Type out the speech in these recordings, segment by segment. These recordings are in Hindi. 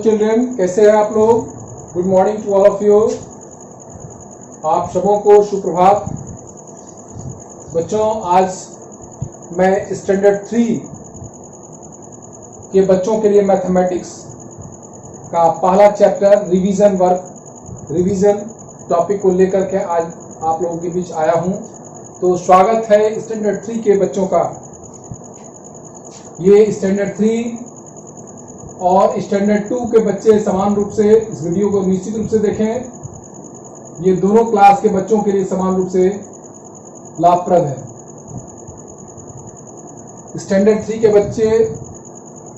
चिल्ड्रन, कैसे हैं आप लोग? Good morning to all of you. आप सबों को सुप्रभात। बच्चों, आज मैं स्टैंडर्ड 3 के बच्चों के लिए मैथमेटिक्स का पहला चैप्टर रिवीजन टॉपिक को लेकर के आज आप लोगों के बीच आया हूं। तो स्वागत है स्टैंडर्ड 3 के बच्चों का। ये स्टैंडर्ड 3 और स्टैंडर्ड 2 के बच्चे समान रूप से इस वीडियो को निश्चित रूप से देखें। ये दोनों क्लास के बच्चों के लिए समान रूप से लाभप्रद है। स्टैंडर्ड 3 के बच्चे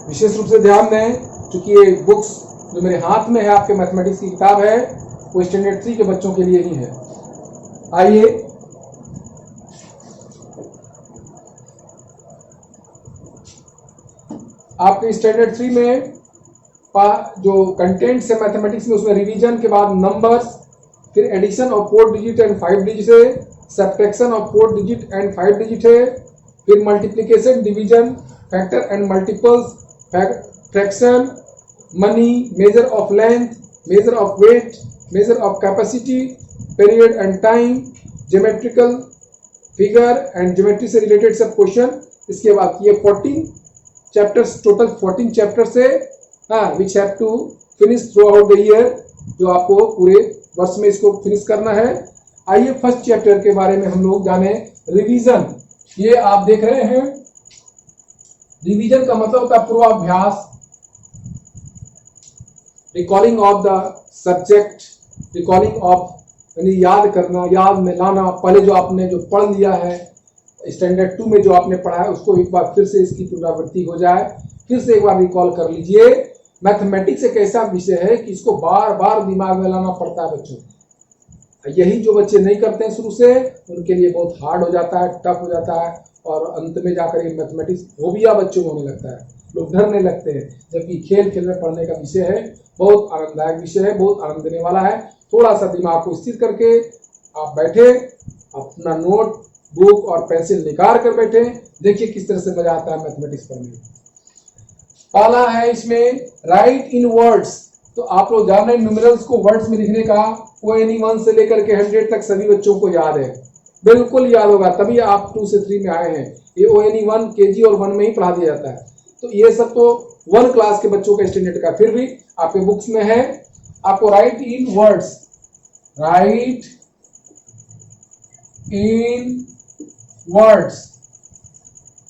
विशेष रूप से ध्यान दें, क्योंकि ये बुक्स जो मेरे हाथ में है, आपके मैथमेटिक्स की किताब है, वो स्टैंडर्ड 3 के बच्चों के लिए ही है। आइए आपके स्टैंडर्ड 3 में जो कंटेंट्स है मैथमेटिक्स में, उसमें रिवीजन के बाद नंबर्स, फिर addition of 4 digit and 5 digit है, subtraction of 4 digit and 5 digit है, फिर multiplication, division, factor and multiples, fraction, money, measure of length, measure of weight, measure of capacity, period and time, geometrical figure and geometry से रिलेटेड सब क्वेश्चन। इसके बाद ये 14 चैप्टर्स, टोटल 14 चैप्टर्स है, which have to finish throughout the year, जो आपको पूरे वर्ष में इसको फिनिश करना है। आइए फर्स्ट चैप्टर के बारे में हम लोग जाने, रिवीजन। ये आप देख रहे हैं, रिवीजन का मतलब होता है पूर्वाभ्यास, recalling of the subject, recalling of यानी याद करना, याद में लाना। पहले जो आपने जो पढ़ लिया है स्टैंडर्ड 2 में, जो आपने पढ़ा है, उसको एक बार फिर से इसकी पुनरावृत्ति हो जाए, फिर से एक बार रिकॉल कर लीजिए। मैथमेटिक्स एक ऐसा विषय है कि इसको बार बार दिमाग में लाना पड़ता है बच्चों। यही जो बच्चे नहीं करते हैं शुरू से, उनके लिए बहुत हार्ड हो जाता है, टफ हो जाता है, और अंत में जाकर ये मैथमेटिक्स फोबिया बच्चों को होने लगता है, लोग डरने लगते हैं। जबकि खेल खेल में पढ़ने का विषय है, बहुत आनंददायक विषय है, बहुत आनंद देने वाला है। थोड़ा सा दिमाग को स्थिर करके आप बैठे, अपना नोट बुक और पेंसिल निकाल कर बैठे, देखिए किस तरह से मजा आता है मैथमेटिक्स पढ़ने में। पहला है इसमें राइट इन वर्ड्स। तो आप लोग जान रहे हैं न्यूमेरल्स को वर्ड्स में लिखने का ONE 1 से लेकर के 100 तक सभी बच्चों को याद है, बिल्कुल याद होगा, तभी आप 2 से 3 में आए हैं। ये ONE 1 KG और 1 में ही पढ़ा दिया जाता है। तो ये सब तो 1 क्लास के बच्चों का स्टैंडर्ड का, फिर भी आपके बुक्स में है। आपको राइट इन वर्ड्स, राइट इन वर्ड्स।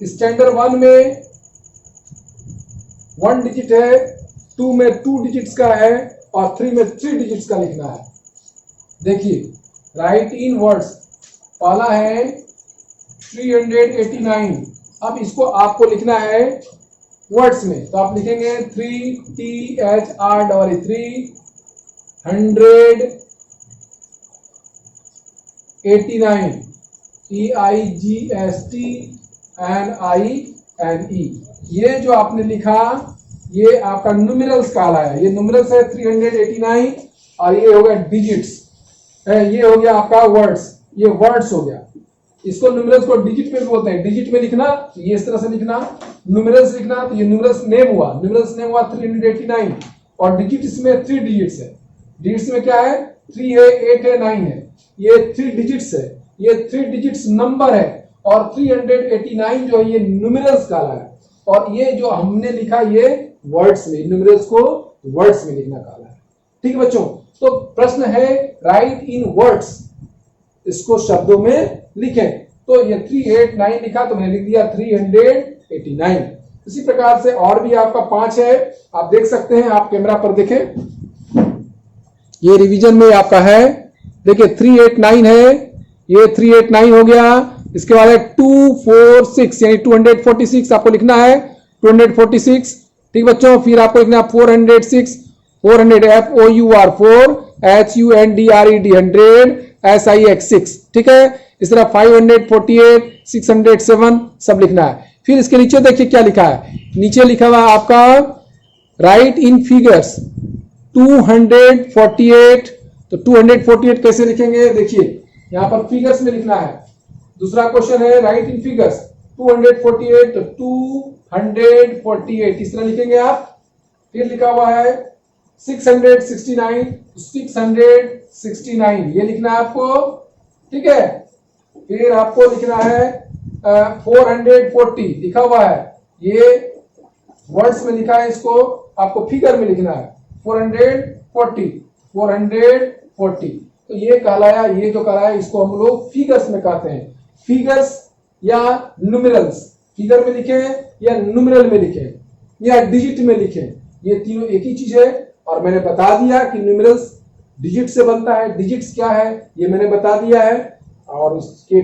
स्टैंडर्ड 1 में 1 डिजिट है, 2 में 2 डिजिट्स का है, और 3 में 3 डिजिट्स का लिखना है। देखिए राइट इन वर्ड्स, पहला है 389। अब इसको आपको लिखना है वर्ड्स में, तो आप लिखेंगे 3THR3 189 EIGSTNINE। ये जो आपने लिखा, ये आपका न्यूमेरल्स काला है। ये न्यूमेरल्स है 389, और ये हो गया डिजिट्स है, ये हो गया आपका वर्ड्स, ये वर्ड्स हो गया। इसको न्यूमेरल्स को डिजिट में भी बोलते हैं। डिजिट में लिखना ये इस तरह से लिखना, न्यूमेरल्स लिखना तो ये न्यूमेरल्स नेम हुआ, 389, और डिजिट्स में 3 डिजिट्स है। डिजिट्स में क्या है, 3 है, 8 है, 9 है, ये 3 डिजिट्स है, ये 3 डिजिट्स नंबर है, और 389 जो है ये न्यूमेरल्स काला है, और ये जो हमने लिखा ये वर्ड्स में, न्यूमेरल्स को वर्ड्स में लिखना काला है। ठीक है बच्चों, तो प्रश्न है राइट इन वर्ड्स, इसको शब्दों में लिखें। तो ये 389 लिखा, तो मैंने लिख दिया 389। इसी प्रकार से और भी आपका 5 है, आप देख सकते हैं, आप कैमरा पर देखें, ये रिवीजन में आपका है। देखिए 389 है, ये 389 हो गया। इसके बाद है 246, यानी 246 आपको लिखना है, 246। ठीक बच्चों, फिर आपको लिखना है 406, 400 FOUR 4 HUNDRED 100 SIX 6। ठीक है, इस तरह 548 607 सब लिखना है। फिर इसके नीचे देखिए क्या लिखा है, नीचे लिखा हुआ आपका राइट इन फिगर्स 248। तो 248 कैसे लिखेंगे, देखिए यहां पर फिगर्स में लिखना है। दूसरा क्वेश्चन है राइट इन फिगर्स 248, तो 248 इस तरह लिखेंगे आप। फिर लिखा हुआ है 669, 669 ये लिखना है आपको, ठीक है। फिर आपको लिखना है 440 लिखा हुआ है, ये वर्ड्स में लिखा है, इसको आपको फिगर में लिखना है 440 440। तो ये कहलाया, ये जो कहलाया इसको हम लोग फिगर्स में कहते हैं, फिगर्स या न्यूमेरल्स। फिगर में लिखे या न्यूमेरल में लिखे या डिजिट में लिखे, ये तीनों एक ही चीज है। और मैंने बता दिया कि न्यूमेरल्स डिजिट से बनता है, डिजिट्स क्या है ये मैंने बता दिया है, और इसके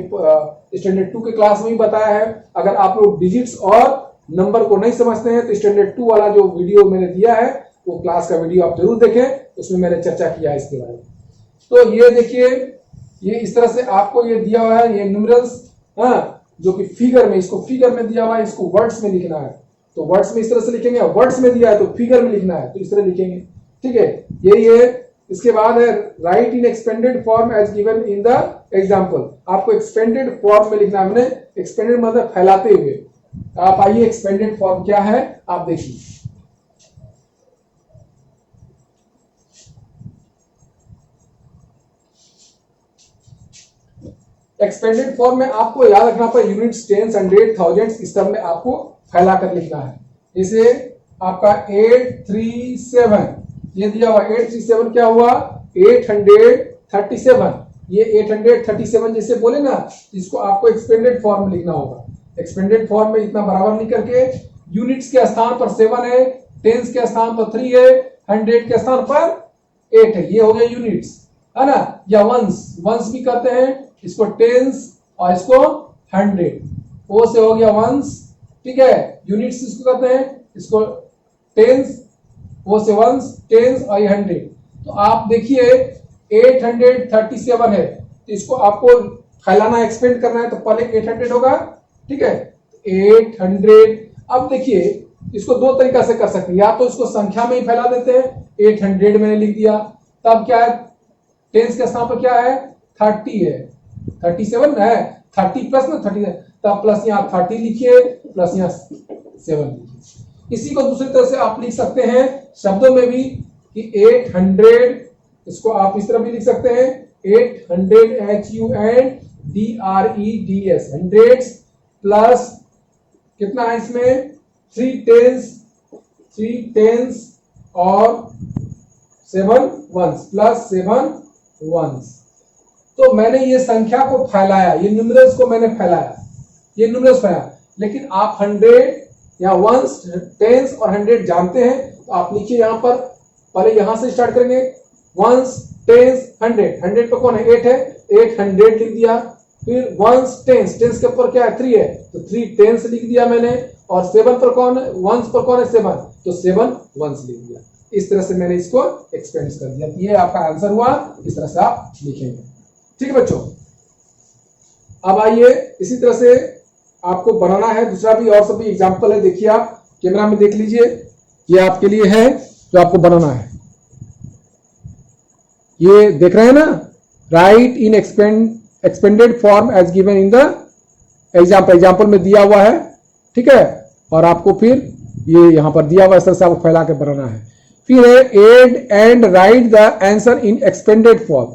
स्टैंडर्ड 2 के क्लास में भी बताया है। अगर आप लोग डिजिट्स और नंबर को नहीं समझते हैं तो स्टैंडर्ड 2 वाला जो वीडियो मैंने दिया है वो क्लास का वीडियो आप जरूर देखें, उसमें मैंने चर्चा किया है इसके बारे में। तो ये देखिए, ये इस तरह से आपको ये दिया हुआ है, ये न्यूमेरल्स, हाँ, जो कि फिगर में, इसको फिगर में दिया हुआ है, इसको वर्ड्स में लिखना है तो वर्ड्स में इस तरह से लिखेंगे, वर्ड्स में दिया है तो फिगर में लिखना है तो इस तरह लिखेंगे, ठीक है। यही है। इसके बाद है write in expanded form as given in the example. आपको एक्सपेंडेड फॉर्म में लिखना है, मैंने एक्सपेंडेड मतलब फैलाते हुए। आप आइए, एक्सपेंडेड फॉर्म क्या है आप देखिए। एक्सपेंडेड फॉर्म में आपको याद रखना पर यूनिट्स, टेंस, हंड्रेड, थाउजेंड्स इस सब में आपको फैला कर लिखना है। इसे आपका 837 ये दिया हुआ, 837 क्या हुआ 837। ये 837 जैसे बोले ना, इसको आपको एक्सपेंडेड फॉर्म में लिखना होगा। एक्सपेंडेड फॉर्म में इतना बराबर नहीं करके, यूनिट्स के स्थान पर 7 है, टेंस के स्थान पर 3 है, 100 के स्थान पर 8 है, ये हो गया यूनिट्स, है ना। या वंस, वंस भी कहते हैं इसको, टेंस और इसको 100, ओ से हो गया वंस, ठीक है। यूनिट्स इसको कहते हैं, इसको टेंस, वो से वंस, टेंस और 100। तो आप देखिए 837 है तो इसको आपको फैलाना, एक्सपेंड करना है तो पहले 800 होगा, ठीक है, 800। अब देखिए इसको दो तरीका से कर सकते हैं, या तो इसको संख्या में ही फैला देते हैं, 800 मैंने लिख दिया, तब क्या है टेंस के स्थान पर क्या है 30 है, 37 है, 30 प्लस ना 30 है, तब प्लस यहाँ 30 लिखिए, प्लस यहाँ 7 लिखिए। इसी को दूसरी तरह से आप लिख सकते हैं शब्दों में भी कि 800, इसको आप इस तरह भी लिख सकते हैं 800 HUNDREDS, हंड्रेड्स, प्लस कितना है इसमें 3 टेंस और 7 वंस, प्लस 7 वंस। तो मैंने ये संख्या को फैलाया, ये न्यूमेरल्स को मैंने फैलाया, ये न्यूमेरल्स फैलाया। लेकिन आप 100 या वंस, टेंस और 100 जानते हैं तो आप लिखिए यहाँ पर, पहले यहां से स्टार्ट करेंगे, वंस, टेंस, 100 पे कौन है 8 है, 800 लिख दिया। फिर वंस, टेंस, टेंस के ऊपर क्या है 3 है तो 3 टेंस लिख दिया मैंने, और 7 पर कौन है, वंस पर कौन है 7, तो 7 वंस लिख दिया। इस तरह से मैंने इसको एक्सपेंड कर दिया। ये आपका आंसर हुआ, इस तरह से आप लिखेंगे, ठीक है बच्चों। अब आइए इसी तरह से आपको बनाना है दूसरा भी, और सब भी एग्जाम्पल है, देखिए आप कैमरा में देख लीजिए, ये आपके लिए है जो आपको बनाना है। ये देख रहे हैं ना, write in expanded form as given in the example, example में दिया हुआ है, ठीक है। और आपको फिर ये यहां पर दिया हुआ इस तरह से आपको फैला के बनाना है। फिर है add and write the answer in expanded form.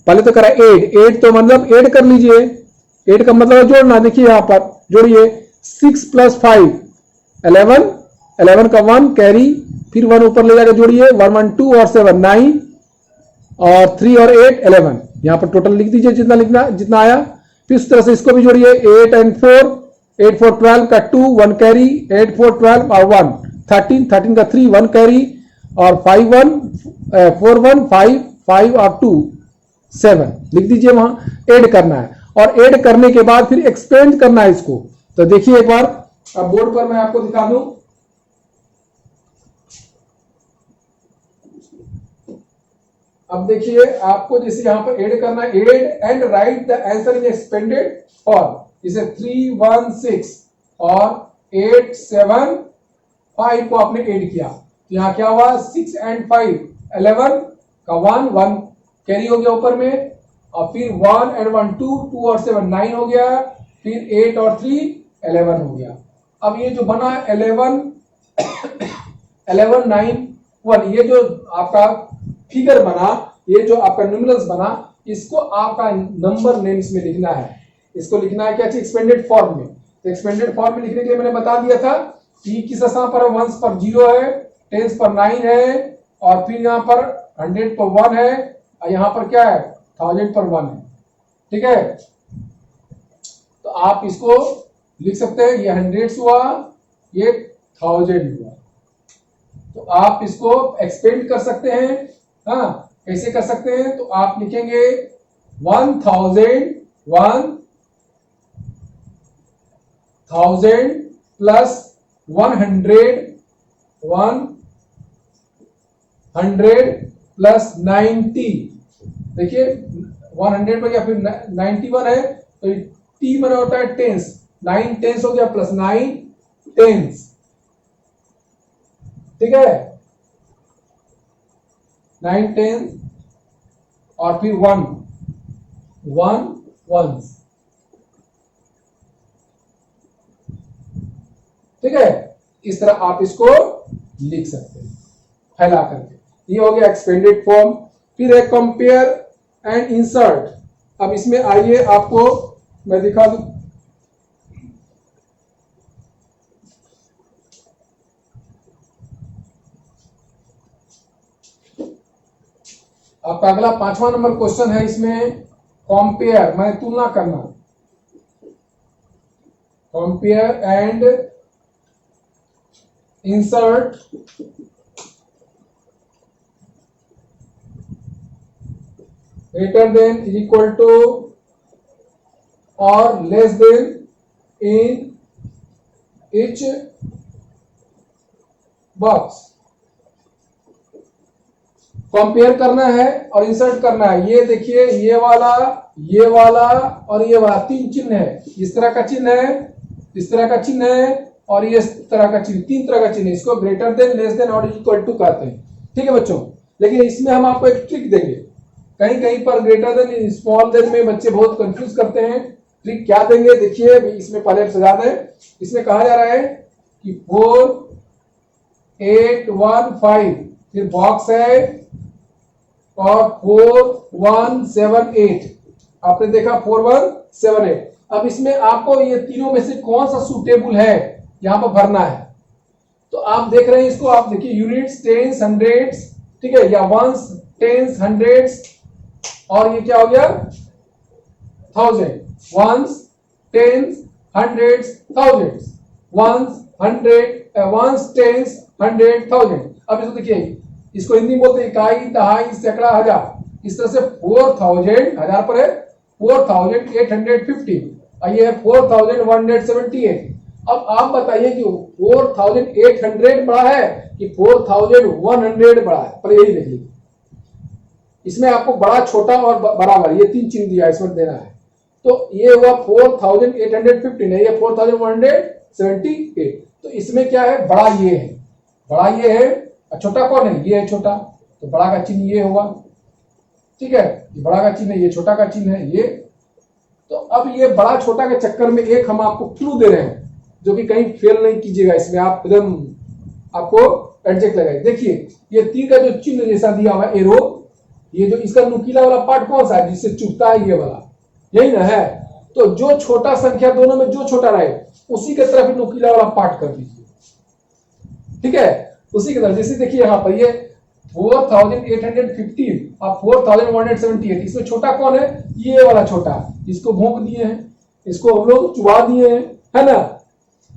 पहले तो करा एड तो मतलब एड कर लीजिए, एड का मतलब जोड़ना। देखिए यहां पर जोड़िए 6 + 5 11 का 1 कैरी, फिर 1 ऊपर ले जाकर जोड़िए, 1 1 2 और 7 9 और 3 और 8 11। यहां पर टोटल लिख दीजिए जितना लिखना, जितना आया। फिर इस तरह से इसको भी जोड़िए 8 and 4, 8 4 12 का 2 1 कैरी, 8 4 12 और 1 13 13 का 3 1 कैरी, और 5 1 4 1 5 5 और 2 7 लिख दीजिए। वहां ऐड करना है, और ऐड करने के बाद फिर एक्सपेंड करना है इसको। तो देखिए एक बार अब बोर्ड पर मैं आपको दिखा दूं, अब देखिए आपको जैसे यहां पर ऐड करना है, add and write the answer in expanded form. जैसे 3 1 6 और 8 7 5 को आपने ऐड किया, तो यहां क्या हुआ 6 and 5 11 का 1 कैरी हो गया ऊपर में, और फिर 1 and 1 2 और 7 9 हो गया, फिर 8 और 3 11 हो गया। अब ये जो बना 11 9 1। ये जो आपका फिगर बना, ये जो आपका न्यूमेरल्स बना, इसको आपका नंबर नेम इसमें लिखना है। इसको लिखना है क्या चीज? एक्सपेंडेड फॉर्म में। तो एक्सपेंडेड फॉर्म में लिखने के लिए मैंने बता दिया था कि किस स्थान पर वंस पर 0 है, टेंस पर 9 है, और फिर यहाँ पर 100 पर 1 है, और यहाँ पर क्या है? 1000 पर 1 है। ठीक है, तो आप इसको लिख सकते हैं, ये 100 हुआ, ये 1000 हुआ। तो आप इसको एक्सपेंड कर सकते हैं। हाँ, कैसे कर सकते हैं? तो आप लिखेंगे 1000 प्लस 100 प्लस 90। देखिए 100 पर या फिर 91 है, तो टी बना होता है टेंस, 9 टेंस हो गया प्लस 9 टेंस। ठीक है, 9 टेंस और फिर 1 वंस। ठीक है, इस तरह आप इसको लिख सकते हैं फैला करके। ये हो गया एक्सपेंडेड फॉर्म। फिर है कंपेयर एंड इंसर्ट। अब इसमें आइए आपको मैं दिखा दूं। आपका अगला 5वां नंबर क्वेश्चन है। इसमें कंपेयर माने तुलना करना, compare and insert greater than is equal to or less than in each box। Compare करना है और इंसर्ट करना है। ये देखिए, ये वाला और ये वाला 3 चिन्ह है। इस तरह का चिन्ह है, इस तरह का चिन्ह है, और ये इस तरह का चिन्ह, 3 तरह का चिन्ह है। इसको ग्रेटर देन, लेस देन और इक्वल टू कहते हैं। ठीक है बच्चों, लेकिन इसमें हम आपको एक ट्रिक देंगे। कहीं कहीं पर ग्रेटर देन, स्मॉल देन में बच्चे बहुत कंफ्यूज करते हैं। ट्रिक क्या देंगे देखिए, इसमें पहले सजा दें। इसमें कहा जा रहा है कि 4815, फिर बॉक्स है और 4178। आपने देखा 4178। अब इसमें आपको ये तीनों में से कौन सा सूटेबल है यहां पर भरना है। तो आप देख रहे हैं इसको, आप देखिए यूनिट्स, टेंस, हंड्रेड्स, ठीक है, या वंस, टेंस, हंड्रेड्स, और ये क्या हो गया? 1000। Ones, tens, hundreds, thousands, ones, ones, tens, 100, 1000। अब इसको देखिए, इसको हिंदी में बोलते हैं इकाई, दहाई, सैकड़ा, हजार। इस तरह से 4000 हजार पर है 4850, और ये है 4178। अब आप बताइए कि 4800 बड़ा है कि 4100 बड़ा है? पर यही देख लीजिए, इसमें आपको बड़ा, छोटा और बराबर ये 3 चिन्ह दिया, इसमें देना है। तो ये हुआ 4815 है, ये 4178। तो इसमें क्या है? बड़ा ये है, बड़ा ये है, और छोटा कौन है? ये है छोटा। तो बड़ा का चिन्ह ये होगा। ठीक है, ये बड़ा का चिन्ह है, ये छोटा का चिन्ह है ये। तो अब ये बड़ा छोटा के चक्कर में एक हम आपको क्लू दे रहे हैं, जो कि कहीं फेल नहीं कीजिएगा। इसमें आप एकदम आपको एडजेक्ट लगाए। देखिए, ये तीर का जो चिन्ह जैसा दिया हुआ एरो, ये जो इसका नुकीला वाला पार्ट कौन सा है जिससे चुभता है? ये वाला, यही ना है। तो जो छोटा संख्या दोनों में जो छोटा रहे, उसी के तरफ नुकीला वाला पार्ट कर दीजिए। ठीक है, उसी की तरह। जैसे देखिए यहाँ पर ये 4815 और 4178, इसमें छोटा कौन है? ये वाला छोटा। इसको भोंक दिए हैं, इसको हम लोग चुबा दिए हैं, है ना।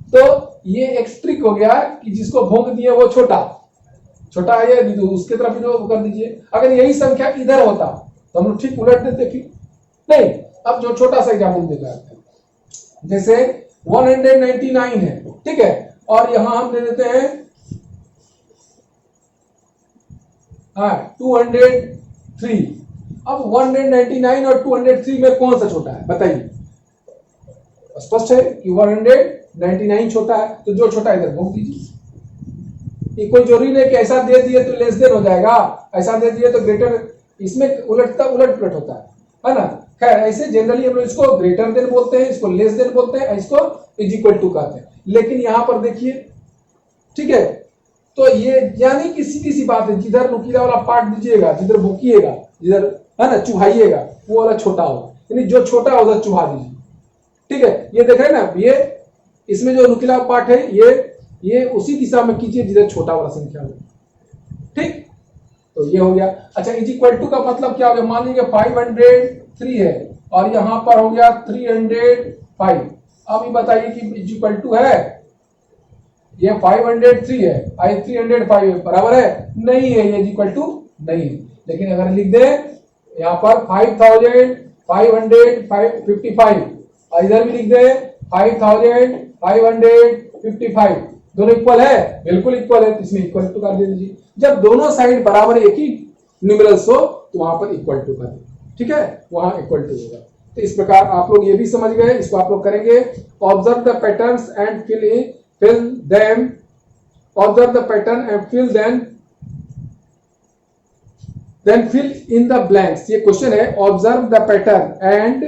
तो ये एक ट्रिक हो गया कि जिसको भोंक दिए वो छोटा है, ये उसके तरफ जो कर दीजिए। अगर यही संख्या इधर होता तो हम लोग ठीक उलट देते, फिर नहीं। अब जो छोटा सा एग्जाम्पल देता है, जैसे 199 है, ठीक है, और यहां हम दे देते हैं 203। अब 199 और 203 में कौन सा छोटा है बताइए? स्पष्ट है कि 199 छोटा है, तो जो छोटा है इधर भोंक दीजिए। कोई जरूरी नहीं कि ऐसा दे दिए तो लेस देन हो जाएगा, ऐसा दे दिए तो ग्रेटर, इसमें उलट पुलट होता है ना। खैर, ऐसे जनरली हम लोग इसको ग्रेटर देन बोलते हैं, इसको लेस देन बोलते हैं, इसको इज इक्वल टू कहते हैं। लेकिन यहां पर देखिए, ठीक है, तो ये यानी कि सीधी सी बात है, जिधर नुकीला वाला पार्ट दीजिएगा, जिधर भूकिएगा, जिधर है ना चुभाइएगा, वो वाला छोटा होगा, यानी जो छोटा है उधर चुभा दीजिए। ठीक है, ये देख रहे हैं ना, ये इसमें जो नुकीला पार्ट है ये उसी दिशा में कीजिए जिधर छोटा वाला संख्या हो। ठीक, तो ये हो गया। अच्छा, इज इक्वल टू का मतलब क्या हो गया? मान लीजिए 503 है और यहां पर हो गया 305। अब ये बताइए कि इज इक्वल टू है, ये 503 है, आई 305 है, बराबर है? नहीं है, ये इक्वल टू नहीं है। लेकिन अगर लिख दे यहाँ पर 5555, और इधर भी लिख दे 5555, दोनों इक्वल है? बिल्कुल इक्वल है, तो इसमें इक्वल टू कर दे दीजिए। जब दोनों साइड बराबर एक ही न्यूमेरल्स हो तो वहां पर इक्वल टू कर दे। ठीक है, वहां इक्वल टू होगा। तो इस प्रकार आप लोग ये भी समझ गए, इसको आप लोग करेंगे। Observe the patterns and fill them, observe the pattern and fill then fill in the blanks। ये क्वेश्चन है, observe the pattern and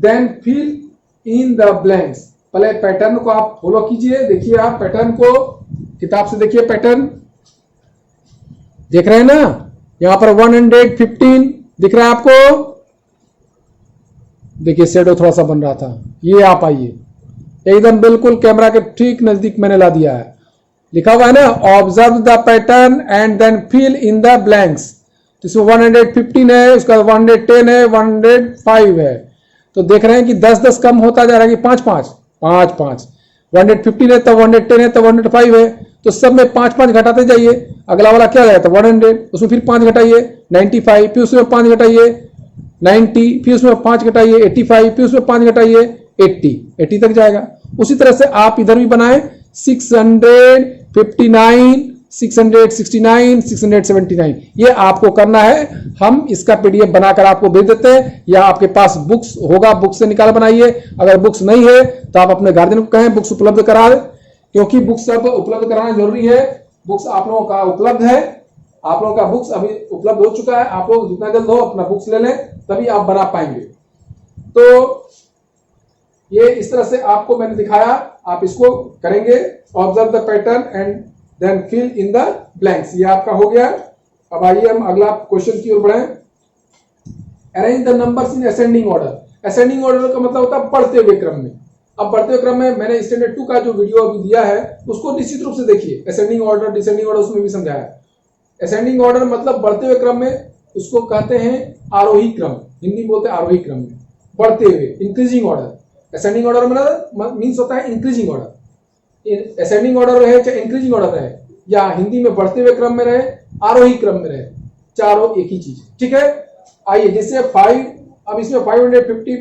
then fill in the blanks. पहले पैटर्न को आप फॉलो कीजिए, देखिए आप पैटर्न को किताब से देखिए, पैटर्न देख रहे हैं ना, यहां पर 115 दिख रहा है आपको, देखिए शेडो थोड़ा सा बन रहा था, ये आप आइए एकदम बिल्कुल कैमरा के ठीक नजदीक मैंने ला दिया है, लिखा हुआ है ना, observe the pattern and then fill in the blanks. तो इसमें 115 है, उसका 110 है, 105 है, तो देख रहे हैं कि 10-10 कम होता जा रहा है कि 5-5 5-5, 115 है तब 110 है तब 105 है, तो सब में 5-5 घटाते जाइए। अगला वाला क्या गया था 100, उसमें फिर 5 घटाइए 95, फिर उसमें 5 घटाइए 90, फिर उसमें 5 घटाइए 85, फिर उसमें 5 घटाइए 80 तक जाएगा। उसी तरह से आप इधर भी बनाए 659, 669, 679, ये आपको करना है। हम इसका पीडीएफ बनाकर आपको भेज देते हैं, या आपके पास बुक्स होगा, बुक्स से निकाल बनाइए। अगर बुक्स नहीं है तो आप अपने गार्जियन को कहें बुक्स उपलब्ध करा दे, क्योंकि बुक्स सब उपलब्ध कराना जरूरी है। बुक्स आप लोगों का उपलब्ध है, आप लोगों का बुक्स अभी उपलब्ध हो चुका है। आप लोग जितना जल्द हो अपना बुक्स ले लें, तभी आप बना पाएंगे। तो ये इस तरह से आपको मैंने दिखाया, आप इसको करेंगे। Observe the pattern and then fill in the blanks, ये आपका हो गया। अब आइए हम अगला क्वेश्चन की ओर बढ़ें। Arrange the numbers in ascending order. Ascending order का मतलब होता है बढ़ते हुए क्रम में। अब बढ़ते हुए क्रम में मैंने स्टैंडर्ड 2 का जो वीडियो अभी दिया है उसको निश्चित रूप से देखिए। असेंडिंग ऑर्डर, डिसेंडिंग ऑर्डर उसमें भी समझाया। असेंडिंग ऑर्डर मतलब बढ़ते हुए क्रम में, उसको कहते हैं आरोही क्रम, हिंदी बोलते हैं आरोही क्रम में, बढ़ते हुए, increasing order. Ascending order means होता है इंक्रीजिंग ऑर्डर। असेंडिंग ऑर्डर रहे चाहे इंक्रीजिंग ऑर्डर रहे, या हिंदी में बढ़ते हुए क्रम में रहे, आरोही क्रम में रहे, चारों एक ही चीज। ठीक है, आइए जैसे 5, अब इसमें 550,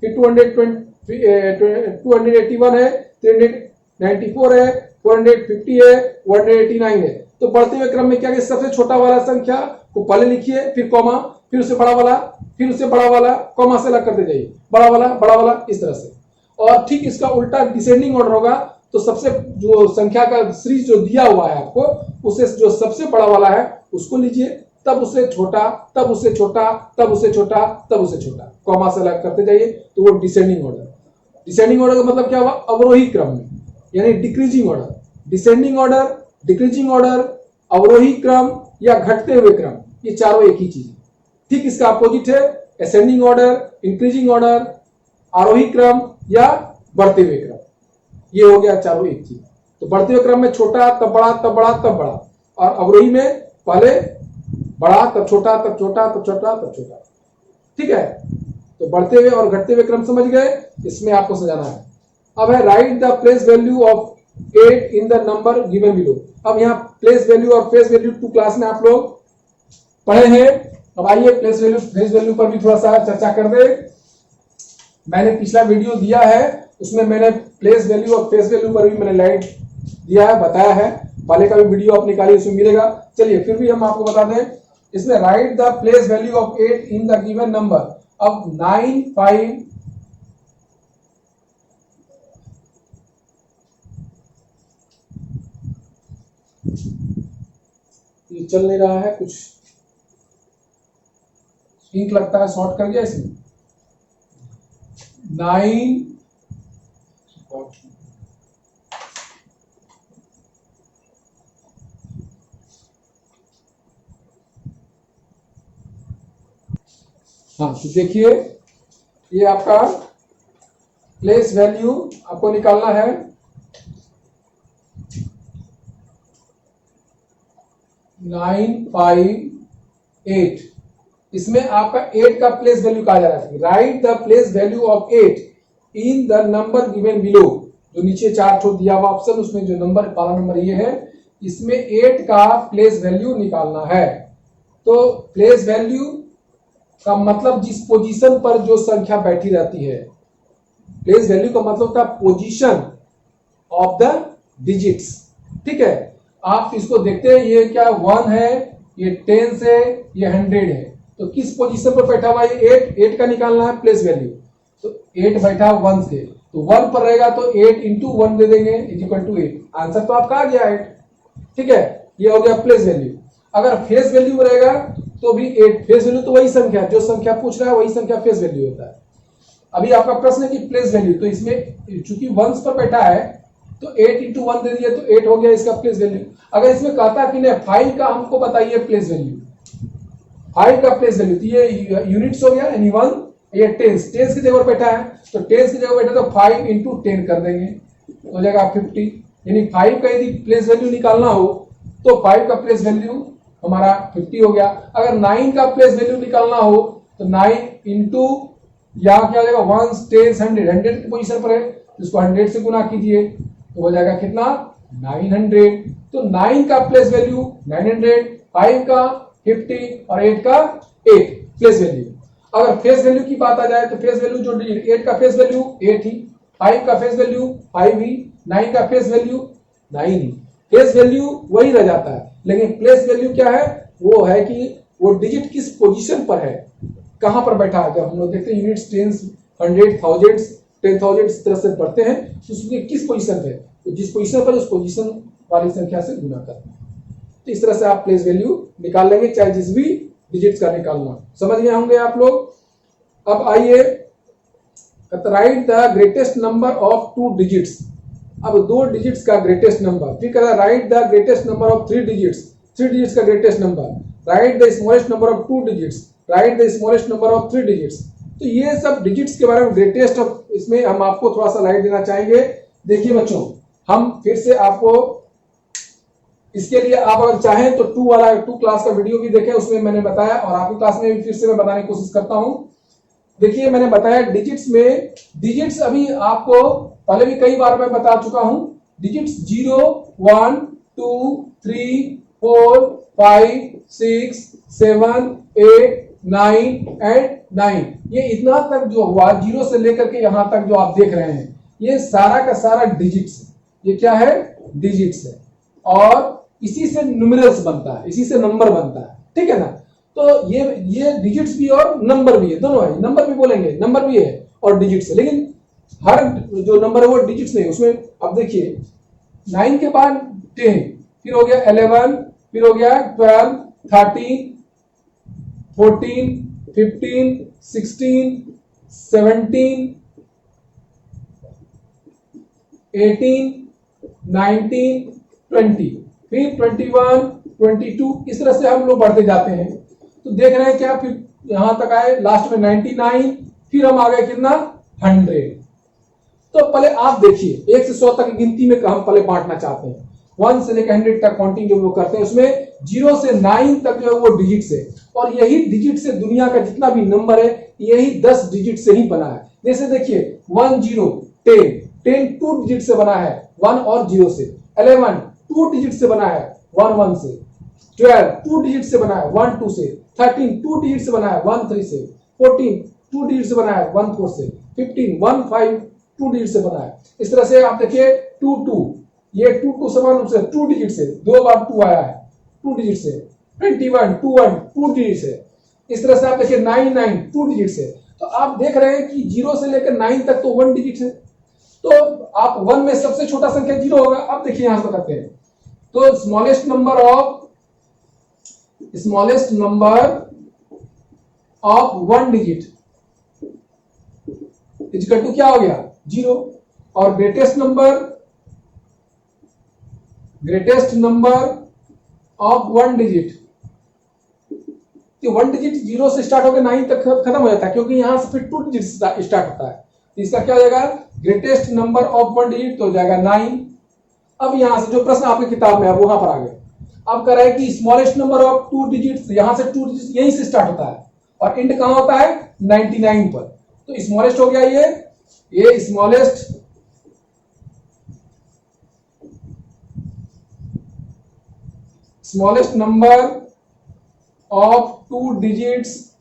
फिर 281 है, 394 है, 450 है, 189 है। तो बढ़ते हुए क्रम में क्या, सबसे छोटा वाला संख्या को पहले लिखिए, फिर कॉमा, फिर उससे बड़ा वाला, फिर उससे बड़ा वाला, कॉमा से अलग करते जाइए, बड़ा वाला इस तरह से। और ठीक इसका उल्टा डिसेंडिंग ऑर्डर होगा, तो सबसे जो संख्या का सीरीज जो दिया हुआ है आपको, उससे जो सबसे बड़ा वाला है उसको लीजिए, तब उससे छोटा, तब उससे छोटा, तब उससे छोटा, तब उससे छोटा, कॉमा से अलग करते जाइए, तो वो डिसेंडिंग ऑर्डर। डिसेंडिंग ऑर्डर का मतलब क्या हुआ, अवरोही क्रम में, यानी decreasing order. Descending order, decreasing order, अवरोही क्रम या घटते हुए क्रम, ये चारों एक ही चीज है। ठीक इसका अपोजिट है असेंडिंग ऑर्डर, इंक्रीजिंग ऑर्डर, आरोही क्रम या बढ़ते हुए क्रम, ये हो गया चारों एक चीज। तो बढ़ते हुए क्रम में छोटा तब बड़ा, तब बड़ा, तब बड़ा, और अवरोही में पहले बड़ा तब छोटा, तब छोटा, तब छोटा, तब छोटा। ठीक है, तो बढ़ते हुए और घटते हुए क्रम समझ गए, इसमें आपको समझाना है। अब है write the place value of 8 in the number given below. अब यहाँ प्लेस वैल्यू और फेस वैल्यू 2 क्लास में आप लोग पढ़े हैं। अब आइए प्लेस वैल्यू फेस वैल्यू पर भी थोड़ा सा चर्चा कर दे। मैंने पिछला वीडियो दिया है, उसमें मैंने प्लेस वैल्यू और फेस वैल्यू पर भी मैंने लाइट दिया है, बताया है। पहले का भी वीडियो आप निकालिए, उसमें मिलेगा। चलिए फिर भी हम आपको बता दें, इसमें right the place value of 8 in the given number. अब 9, 5, ये चल नहीं रहा है, कुछ इंक लगता है शॉर्ट कर गया इसमें। 9, हाँ, तो देखिए ये आपका प्लेस वैल्यू आपको निकालना है। नाइन फाइव एट, इसमें आपका 8 का प्लेस वैल्यू कहा जा रहा है। Write the place value of 8 in the number given below. जो नीचे चार छोड़ दिया हुआ ऑप्शन, उसमें जो नंबर पहला नंबर ये है, इसमें 8 का प्लेस वैल्यू निकालना है। तो प्लेस वैल्यू का मतलब जिस पोजीशन पर जो संख्या बैठी रहती है, प्लेस वैल्यू का मतलब था पोजीशन ऑफ द डिजिट्स। ठीक है, आप इसको देखते हैं, ये क्या 1 है, ये 10 है, ये 100 है। तो किस पोजीशन पर बैठा हुआ है? 8 का निकालना है प्लेस वैल्यू। तो 8 बैठा 1 से, तो 1 पर रहेगा तो 8 इंटू 1 दे देंगे इज इक्वल टू 8। आंसर तो आपका आ गया 8। ठीक है, ये हो गया प्लेस वैल्यू। अगर फेस वैल्यू में रहेगा तो भी 8, फेस वैल्यू तो वही संख्या, जो संख्या पूछ रहा है वही संख्या फेस वैल्यू होता है। अभी आपका प्रश्न है कि प्लेस वैल्यू, तो इसमें चूंकि 1 पर बैठा है तो 8 इंटू 1 दे दिया तो 8 हो गया इसका प्लेस वैल्यू। अगर इसमें कहता कि नहीं 5 का हमको बताइए प्लेस वैल्यू, 5 का प्लेस वैल्यू, तो ये यूनिट्स हो गया यानी 1, ये टेंस की जगह बैठा है, तो टेंस की जगह बैठा तो 5 इंटू 10 कर देंगे, हो जाएगा 50। यानी 5 का यदि प्लेस वैल्यू निकालना हो तो 5 का प्लेस वैल्यू हमारा 50 हो गया। अगर 9 का प्लेस वैल्यू निकालना हो तो 9 इंटू यहाँ क्या हो जाएगा 1 10 100, 100 की पोजीशन पर है, इसको 100 से गुना कीजिए तो हो जाएगा कितना 900। तो 9 का प्लेस वैल्यू 900, 5 का 50 और 8 का 8 प्लेस वैल्यू। अगर फेस वैल्यू की बात आ जाए तो फेस वैल्यू जो 8 का फेस वैल्यू 8 ही, 5 का फेस वैल्यू 5 ही, 9 का फेस वैल्यू 9 ही। फेस वैल्यू वही रह जाता है, लेकिन प्लेस वैल्यू क्या है? वो है कि वो डिजिट किस पोजीशन पर है, कहां पर बैठा है। जब हम लोग देखते हैं यूनिट्स, टेंस, 100, थाउजेंड्स, 10,000 इस तरह से पढ़ते हैं, तो उसमें किस पोजीशन पे, तो जिस पोजीशन पर उस पोजीशन वाली संख्या से गुना करते हैं। तो इस तरह से आप प्लेस वैल्यू निकाल लेंगे, चाहे जिस भी डिजिट्स का निकालना। समझ गए होंगे आप लोग। अब आइए, write the greatest number of 2 digits. अब 2 डिजिट्स का ग्रेटेस्ट नंबर, फिर कहता है write the greatest number of 3 digits, 3 digits का greatest number. Write the smallest number of 2 digits, write the smallest number of 3 digits. तो ये सब डिजिट्स के बारे में ग्रेटेस्ट ऑफ, इसमें हम आपको थोड़ा सा लाइट देना चाहेंगे। देखिए बच्चों, हम फिर से आपको इसके लिए, आप अगर चाहें तो 2 क्लास का वीडियो भी देखें, उसमें मैंने बताया, और आपकी क्लास में भी फिर से मैं बताने की कोशिश करता हूं। देखिए मैंने बताया डिजिट्स में, डिजिट्स अभी आपको पहले भी कई बार मैं बता चुका हूं। डिजिट्स 0 1 2 3 4 5 6 7 8 9 एंड 9, ये इतना तक जो हुआ 0 से लेकर के यहां तक जो आप देख रहे हैं, ये सारा का सारा डिजिट्स, ये क्या है? डिजिट्स है। और इसी से न्यूमेरल्स बनता है, इसी से नंबर बनता है। ठीक है ना? तो ये डिजिट्स भी और नंबर भी है, दोनों है। नंबर भी बोलेंगे, नंबर भी है और डिजिट्स है, लेकिन हर जो नंबर है वो डिजिट्स नहीं। उसमें अब देखिए 9 के बाद 10, फिर हो गया 11, फिर हो गया 12, 13, 14, 15, 16, 17, 18, 19, 20, फिर 21, 22, इस तरह से हम लोग बढ़ते जाते हैं। तो देख रहे हैं क्या, फिर यहां तक आए लास्ट में 99, फिर हम आ गए कितना 100। तो पहले आप देखिए 1 से 100 तक गिनती में हम पहले बांटना चाहते हैं। 1 से लेकर 100 तक काउंटिंग जो लोग करते हैं, उसमें 0 से 9 तक जो है वो डिजिट से, और यही डिजिट से दुनिया का जितना भी नंबर है यही 10 डिजिट से ही बना है। जैसे देखिए 1 0 10, 10 2 डिजिट से बना है 1 और 0 से। 11 2 डिजिट से बना है 1 1 से। 12 2 डिजिट से बना है 1 2 से। 13 2 डिजिट से बना है 1 3 से। 14 2 डिजिट से बना है 1 4 से। 15 1 5 2 डिजिट से बना है। इस तरह से आप देखिए 2 2, ये 2 2 समान रूप से 2 डिजिट से, 2 बार 2 आया है 2 डिजिट से। 21 2 1 2 डिजिट से। इस तरह से आप देखिए 9 9 2 डिजिट से। तो आप देख रहे हैं कि 0 से लेकर 9 तक तो 1 डिजिट है। तो आप 1 में सबसे छोटा संख्या 0 होगा। अब देखिए यहां से बताते हैं, तो smallest number of 1 digit equal to क्या हो गया 0, और ग्रेटेस्ट नंबर ऑफ 1 डिजिट तो 1 डिजिट 0 से स्टार्ट होकर 9 तक खत्म हो जाता है, क्योंकि यहां से फिर 2 डिजिट स्टार्ट होता है। तो इसका क्या हो जाएगा, ग्रेटेस्ट नंबर ऑफ 1 डिजिट तो हो जाएगा 9। अब यहां से जो प्रश्न आपकी किताब में है वहां पर आ गए। अब कह रहा है कि स्मॉलेस्ट नंबर ऑफ 2 डिजिट्स, यहां से 2 डिजिट यहीं से स्टार्ट होता है और एंड कहां होता है 99 पर। तो स्मॉलेस्ट हो गया ये स्मॉलेस्ट नंबर ऑफ 2 डिजिट्स,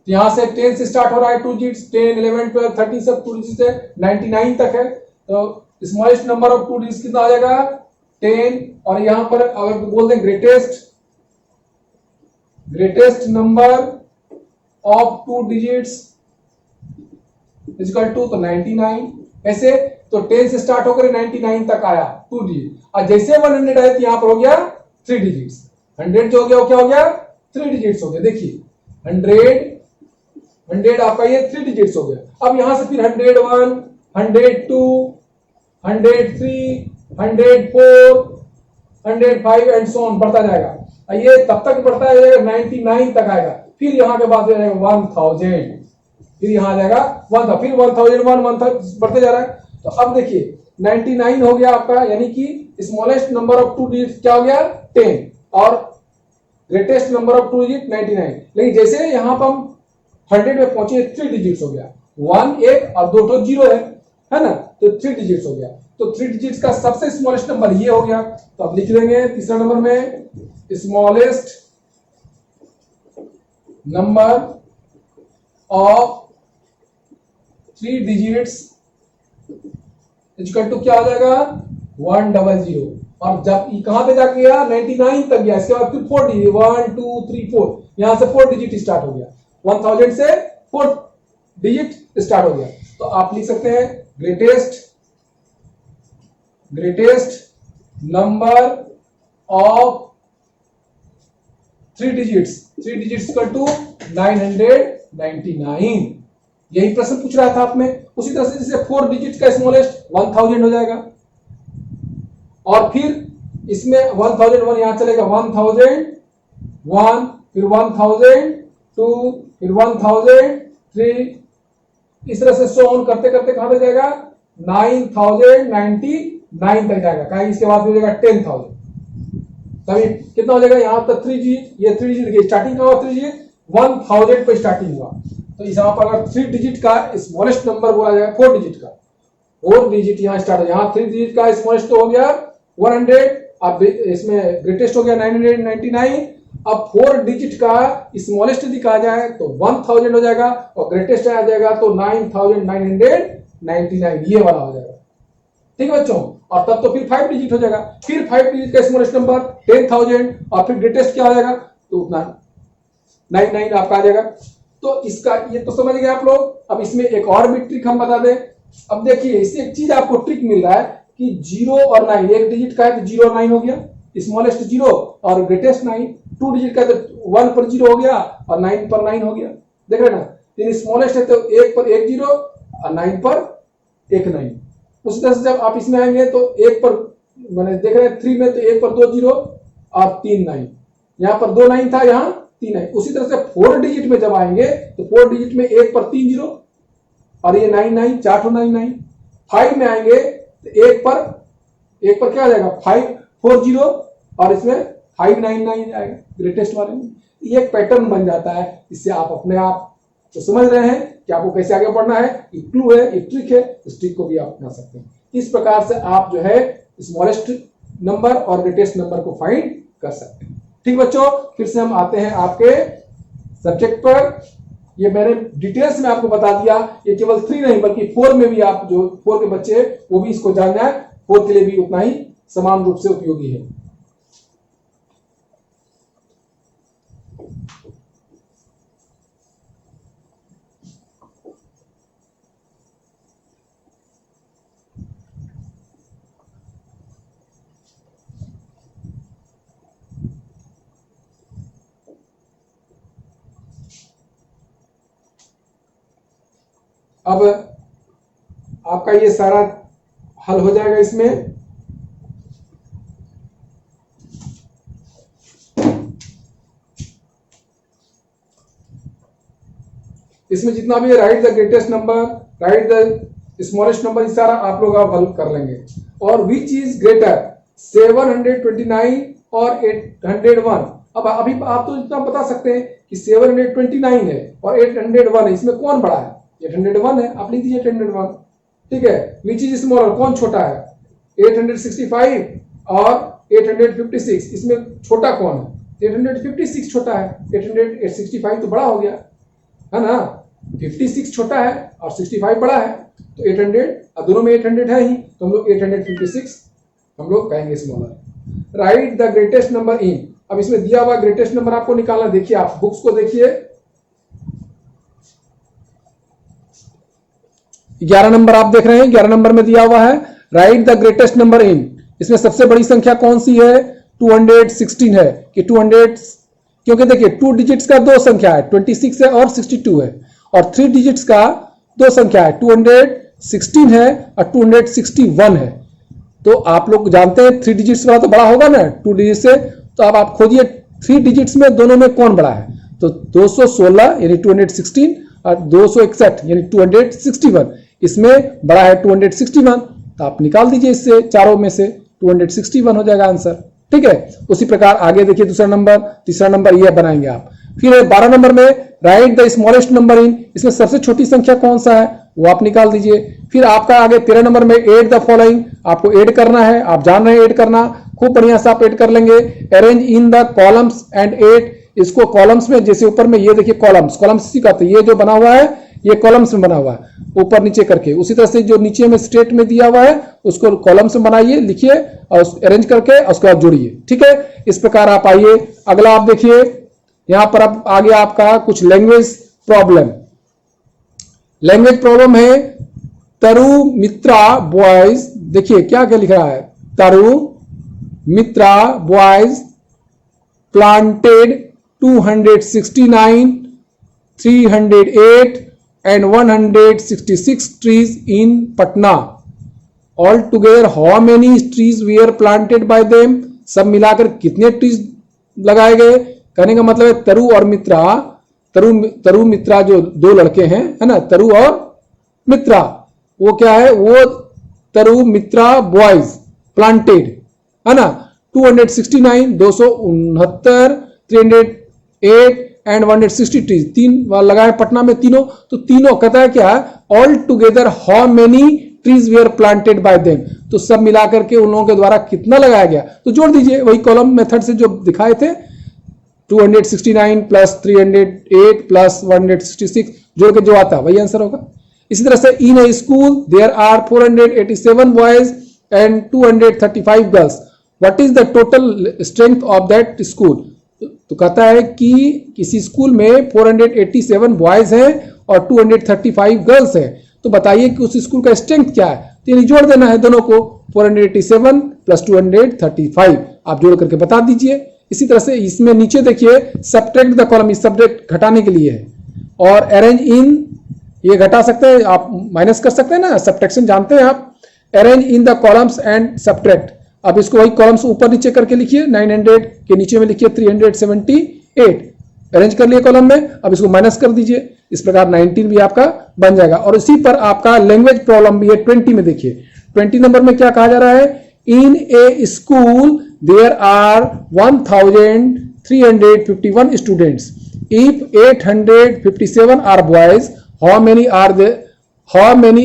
यहां से 10 से स्टार्ट हो रहा है 2 डिजिट्स, 10 11 12 13 सब 2 डिजिट्स है, 99 तक है। तो स्मॉलेस्ट नंबर ऑफ 2 डिजिट्स कितना आ जाएगा 10। और यहां पर अगर बोल दें greatest number of 2 digits equal to तो 99। ऐसे तो 10 से स्टार्ट होकर 99 तक आया 2 डिजिट, और जैसे 100 आए तो यहां पर हो गया 3 डिजिट्स। 100 जो हो गया वो क्या हो गया 3 डिजिट्स हो गया। देखिए 100 आपका ये 3 डिजिट्स हो गया। अब यहां से फिर 101 102 103 104 105 एंड सो ऑन बढ़ता जाएगा। ये तब तक बढ़ता जाएगा 99 तक आएगा। फिर यहां के बाद 1000, फिर यहां आ जाएगा 1000, फिर 1001 बढ़ते जा रहा है। तो अब देखिए 99 हो गया आपका, यानी कि स्मॉलेस्ट नंबर ऑफ 2 डिजिट क्या हो गया 10 और ग्रेटेस्ट नंबर ऑफ 2 डिजिट 99। लेकिन जैसे यहां पर हम 100 में पहुंचे 3 डिजिट्स हो गया, 1 1 और 2 तो 0 है ना, तो 3 डिजिट्स हो गया। तो 3 डिजिट्स का सबसे स्मॉलेस्ट नंबर ये हो गया। तो अब लिख लेंगे तीसरा नंबर में smallest number of 3 digits equal to क्या हो जाएगा 100। और जब कहां पे जाके गया 99 तक गया, इसके बाद फिर 4 डिजिट 1 2 3 4, यहां से 4 डिजिट स्टार्ट हो गया, 1000 से 4 डिजिट स्टार्ट हो गया। तो आप लिख सकते हैं greatest number of 3 digits equal to 999। यही प्रश्न पूछ रहा था आप में। उसी तरह से जैसे 4 डिजिट का स्मॉलेस्ट 1000 हो जाएगा, और फिर इसमें 1001 यहां चलेगा 1001, फिर 1002, फिर 1003, इस तरह से सो ऑन करते करते कहां तक जाएगा 9099 तक जाएगा। कहीं इसके बाद हो जाएगा 10,000, तभी कितना हो जाएगा यहां तक 3 डिजिट, ये 3 डिजिट की स्टार्टिंग का हुआ 3 डिजिट 1000 पे स्टार्टिंग हुआ। तो इस यहां पर अगर 3 डिजिट का स्मॉलेस्ट नंबर बोला जाएगा 4 डिजिट का, 4 डिजिट यहां स्टार्ट हो, यहां 3 डिजिट का स्मॉलेस्ट तो हो गया 100, अब इसमें ग्रेटेस्ट हो गया 999। अब 4 डिजिट का स्मॉलेस्ट दिखा जाए तो 1000 हो जाएगा और ग्रेटेस्ट आ जाएगा तो 9999, ये वाला हो जाएगा। ठीक है बच्चों, और तब तो फिर 5 डिजिट हो जाएगा, फिर 5 डिजिट का स्मॉलेस्ट नंबर 10,000 और फिर ग्रेटेस्ट क्या हो जाएगा तो उतना 99 आपका आ जाएगा। तो इसका ये तो समझ गए आप लोग। अब इसमें एक और भी ट्रिक हम बता दें। अब देखिए इससे एक चीज आपको ट्रिक मिल रहा है कि 0 और 9, एक डिजिट का है तो 0 और 9 हो गया, स्मॉलेस्ट 0 और ग्रेटेस्ट 9, 2 डिजिट का है तो 1 पर 0 हो गया और 9 पर 9 हो गया। देख रहे ना, स्मॉलेस्ट है तो 1 पर 1 0 और 9 पर 1 9। उसी तरह से जब आप इसमें आएंगे तो 1 पर मैंने देख रहे हैं 3 में तो 1 पर 2 0 और 3 9, यहाँ पर 2 9 था, यहाँ 3 9। उसी तरह से 4 डिजिट में जब आएंगे तो 4 डिजिट में 1 पर 3 0 और ये 9 9 4 9 9। 5 में आएंगे तो 1 पर क्या आ जाएगा 5 4 0 और इसमें 5 9 9 आएगा ग्रेटेस्ट वाले में। ये एक पैटर्न बन जाता है। इससे आप अपने आप तो समझ रहे हैं कि आपको कैसे आगे बढ़ना है। एक क्लू है, एक ट्रिक है, इस ट्रिक को भी आप अपना सकते हैं। इस प्रकार से आप जो है स्मॉलेस्ट नंबर और ग्रेटेस्ट नंबर को फाइंड कर सकते हैं। ठीक बच्चों, फिर से हम आते हैं आपके सब्जेक्ट पर। ये मैंने डिटेल्स में आपको बता दिया, ये केवल 3 नहीं बल्कि 4 में भी आप जो 4 के बच्चे वो भी इसको जानना है, 4 के लिए भी उतना ही समान रूप से उपयोगी है। अब आपका ये सारा हल हो जाएगा। इसमें इसमें जितना भी है write the greatest number, write the smallest number, इस सारा आप लोग आप हल कर लेंगे। और विच इज ग्रेटर 729 और 801। अब अभी आप तो इतना बता सकते हैं कि 729 है और 801 है, इसमें कौन बड़ा है? 801 है, आप लिख दीजिए 801। ठीक है, विच इज स्मॉलर, कौन छोटा है? 865 और 856, इसमें छोटा कौन है? 856 छोटा है, 865 तो बड़ा हो गया है ना। 56 छोटा है और 65 बड़ा है, तो 800, दोनों में 800 है ही, तो हम लोग 856 हम लोग कहेंगे smaller. Right the greatest number in. अब इसमें दिया हुआ ग्रेटेस्ट नंबर आपको निकालना, देखिए आप बुक्स को देखिए, 11 नंबर आप देख रहे हैं, 11 नंबर में दिया हुआ है write the greatest number in. इसमें सबसे बड़ी संख्या कौन सी है? 216 है कि 200, क्योंकि देखिए 2 डिजिट्स का 2 संख्या है, 26 है और 62 है, और 3 डिजिट्स का 2 संख्या है, 216 है और 261 है। तो आप लोग जानते हैं 3 डिजिट्स वाला तो बड़ा होगा ना 2 डिजिट से, तो अब आप खोजिए 3 डिजिट्स में दोनों में कौन बड़ा है? तो 216 यानी 216 और 261 यानी 261, इसमें बड़ा है 261, तो आप निकाल दीजिए इससे, चारों में से 261 हो जाएगा आंसर। ठीक है, उसी प्रकार आगे देखिए दूसरा नंबर, तीसरा नंबर ये बनाएंगे आप। फिर 12 नंबर में right the smallest number in. इसमें सबसे छोटी संख्या कौन सा है वो आप निकाल दीजिए। फिर आपका आगे 13 नंबर में ऐड द फॉलोइंग, आपको ऐड करना है, आप जान रहे हैं ऐड करना, खूब बढ़िया से आप ऐड कर लेंगे। Arrange in the columns and add, इसको कॉलम्स में, जैसे ऊपर में ये देखिए कॉलम्स, कॉलम्स इसी का, ये जो बना हुआ है ये कॉलम्स में बना हुआ है, ऊपर नीचे करके। उसी तरह से जो नीचे में स्टेट में दिया हुआ है उसको कॉलम्स में बनाइए, लिखिए और अरेंज करके उसके बाद जोड़िए। ठीक है, इस प्रकार आप आइए। अगला आप देखिए यहां पर अब आगे आपका कुछ लैंग्वेज प्रॉब्लम। लैंग्वेज प्रॉब्लम है तरु मित्रा बॉयज। देखिए क्या क्या लिख रहा है, तरु मित्रा boys planted 269, 308 and 166 trees in Patna. Altogether, how many trees were planted by them? सब मिलाकर कितने ट्रीज लगाए गए? कहने का मतलब है तरु और मित्रा, तरु मित्रा जो 2 लड़के हैं, है ना, तरु और मित्रा, वो क्या है, वो तरु मित्रा बॉयज प्लांटेड, है ना, 269 269, 308 एंड 160 ट्रीज, 3 लगाए पटना में तीनों। तो तीनों कहता है क्या, all together how many trees where planted by them, तो सब मिलाकर के उन लोगों के द्वारा कितना लगाया गया, तो जोड़ दीजिए वही कॉलम मेथड से जो दिखाए थे, 269 प्लस 308 प्लस 166 जोड़ के जो आता वही आंसर होगा। इसी तरह से in a school there are 487 boys and 235 girls, what is the total strength of that school. तो कहता है कि किसी स्कूल में 487 बॉयज हैं और 235 गर्ल्स हैं, तो बताइए कि उस स्कूल का स्ट्रेंथ क्या है। तो यानी जोड़ देना है दोनों को, 487 प्लस 235 आप जोड़ करके बता दीजिए। इसी तरह से इसमें नीचे देखिए सब्ट्रैक्ट द कॉलम, इस सब्ट्रैक्ट घटाने के लिए है, और अरेंज इन, ये घटा सकते हैं आप, माइनस कर सकते हैं ना, सब्ट्रैक्शन जानते हैं आप। Arrange in the columns and subtract, अब इसको वही कॉलम्स ऊपर नीचे करके लिखिए, 900 के नीचे में लिखिए 378, अरेंज कर लिए कॉलम में। अब इसको माइनस कर दीजिए, इस प्रकार 19 भी आपका बन जाएगा। और इसी पर आपका लैंग्वेज प्रॉब्लम भी है 20 में। देखिए 20 नंबर में क्या कहा जा रहा है, in a school there are 1351 students, if 857 are boys, how many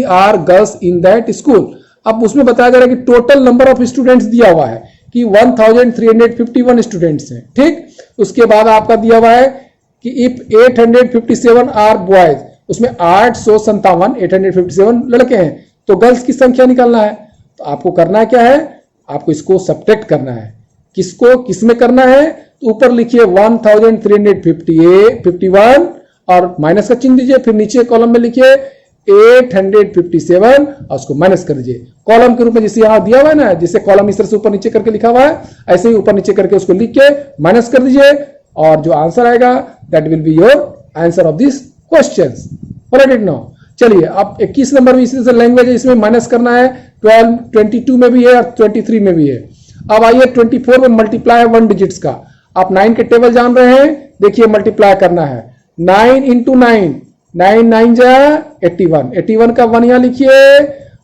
are girls in that school. अब उसमें बताया जा रहा है कि टोटल नंबर ऑफ स्टूडेंट्स दिया हुआ है कि 1351 स्टूडेंट्स हैं। ठीक, उसके बाद आपका दिया हुआ है कि इफ 857 आर बॉयज, उसमें 857 लड़के हैं, तो गर्ल्स की संख्या निकालना है। तो आपको करना क्या है, आपको इसको सब्ट्रैक्ट करना है। किसको किसमें करना है, तो ऊपर लिखिए 1351 और माइनस का चिन्ह दीजिए, फिर नीचे कॉलम में लिखिए 857 और उसको माइनस कर दीजिए कॉलम के रूप में, जैसे यहां दिया हुआ है ना, जैसे कॉलम इस तरह से ऊपर नीचे करके लिखा हुआ है, ऐसे ही ऊपर नीचे करके उसको लिख के माइनस कर दीजिए, और जो आंसर आएगा that will be your answer of this questions. Alright it now, चलिए अब 21 नंबर में इसी तरह से लैंग्वेज है, इसमें माइनस करना है, 12 22 में भी है और 23 में भी है। अब आइए 24 में मल्टीप्लाई है 1 डिजिट्स का। आप 9 के टेबल जान रहे हैं, देखिए मल्टीप्लाई करना है, 9 इंटू 9 9 9 जा 81, 81 का 1 यहाँ लिखिए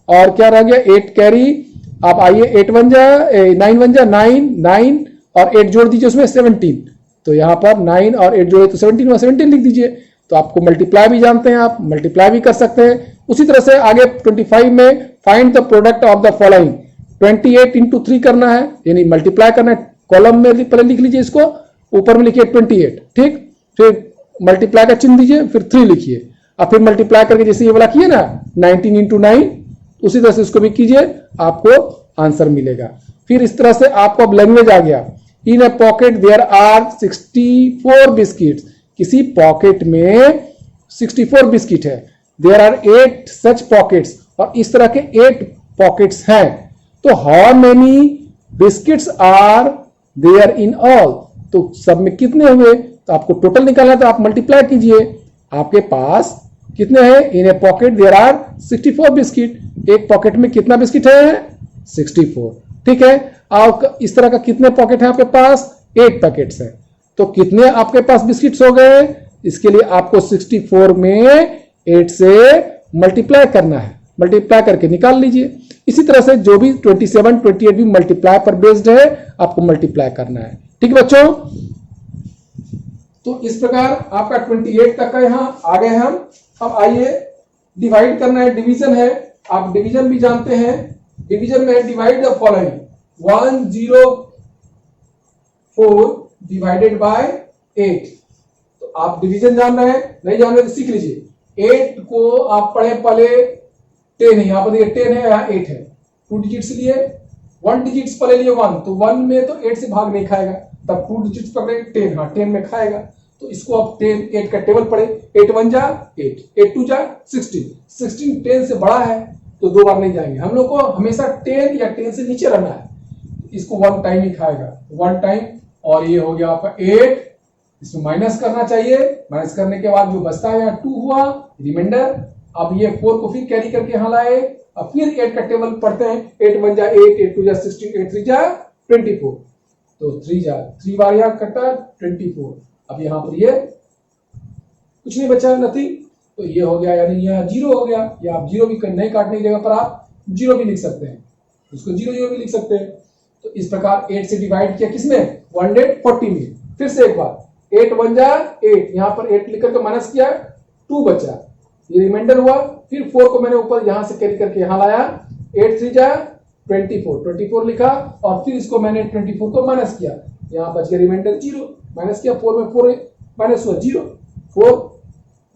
और क्या रह गया 8 कैरी। आप आइए 8 1 जा 9 1 जा 9 9 और 8 जोड़ दीजिए उसमें 17, तो यहाँ पर 9 और 8 जोड़े तो 17 में 17 लिख दीजिए। तो आपको मल्टीप्लाई भी जानते हैं, आप मल्टीप्लाई भी कर सकते हैं। उसी तरह से आगे 25 में find the product of the following, 28 into 3 करना है, यानी मल्टीप्लाई करना है। कॉलम में पहले लिख लीजिए इसको, ऊपर में लिखिए 28, ठीक, फिर मल्टीप्लाई का चिन्ह दीजिए, फिर 3 लिखिए और फिर मल्टीप्लाई करके जैसे ये वाला किए ना 19 इंटू 9, उसी तरह से इसको भी कीजिए, आपको आंसर मिलेगा। फिर इस तरह से आपको अब लैंग्वेज आ गया। इन ए पॉकेट देयर आर 64 बिस्किट्स, किसी पॉकेट में 64 बिस्किट है। देयर आर 8 सच पॉकेट्स, और इस तरह के 8 पॉकेट्स हैं। तो how many biscuits are there in all, तो सब में कितने हुए, तो आपको टोटल निकालना है, तो आप मल्टीप्लाई कीजिए। आपके पास कितने हैं, इन ए पॉकेट देयर आर 64 बिस्किट, एक पॉकेट में कितना बिस्किट है 64, ठीक है। और इस तरह का कितने पॉकेट है आपके पास, 8 पैकेट्स हैं। तो कितने आपके पास बिस्किट्स हो गए, इसके लिए आपको 64 में 8 से मल्टीप्लाई करना है, मल्टीप्लाई करके निकाल लीजिए। इसी तरह से जो भी 27 28 भी मल्टीप्लाई पर बेस्ड है, आपको मल्टीप्लाई करना है, ठीक है बच्चों। तो इस प्रकार आपका 28 तक का यहां आ गए हम। अब आइए डिवाइड करना है, डिवीजन है, आप डिवीजन भी जानते हैं। डिवीजन में divide the following, 104 divided by 8। तो आप डिवीजन जान रहे हैं, नहीं जान रहे तो सीख लीजिए। 8 को आप पढ़े पहले 10 है, यहां पर देखिए 10 है, यहां 8 है, 2 डिजिट्स लिए, 1 डिजिट्स पहले लिए 1, तो 1 में तो 8 से भाग नहीं खाएगा, तब 2 डिजिट्स पकड़े 10, हाँ 10 में खाएगा। तो इसको आप 10 8 का टेबल पढ़े, 8 1 जा 8, 8 2 जा 16, 16 10 से बड़ा है तो 2 बार नहीं जाएंगे। हम लोग को हमेशा 10 या 10 से नीचे रहना है, इसको 1 टाइम ही खाएगा, 1 टाइम। और ये हो गया आपका 8, इसमें माइनस करना चाहिए, माइनस करने के बाद जो बचता है यहाँ 2 हुआ रिमाइंडर। अब ये 4 को फिर कैरी करके यहाँ लाए, अब फिर 8 का टेबल पढ़ते हैं, 8 1 जा 8, 8 2 जा 16, 8 3 जा 24, तो 3 बार यहाँ कटा 24। अब यहाँ पर ये कुछ नहीं बचा, नथिंग, तो ये हो गया, यानी यहाँ 0 हो गया। या आप 0 भी नहीं काटने की जगह पर आप 0 भी लिख सकते हैं, उसको 0 0 भी लिख सकते हैं। तो इस प्रकार 8 से डिवाइड किया किसमें 140 में। फिर से एक बार 8 1 जा 8, यहाँ पर 8 लिख करके माइनस किया, 2 बचा, ये रिमाइंडर हुआ। फिर 4 को मैंने ऊपर यहां से कैरी करके यहाँ लाया, 8 3 जा 24 लिखा, और फिर इसको मैंने 24 को माइनस किया, यहाँ बच गया रिमाइंडर 0, माइनस किया, 4 में 4 माइनस हुआ 0, 4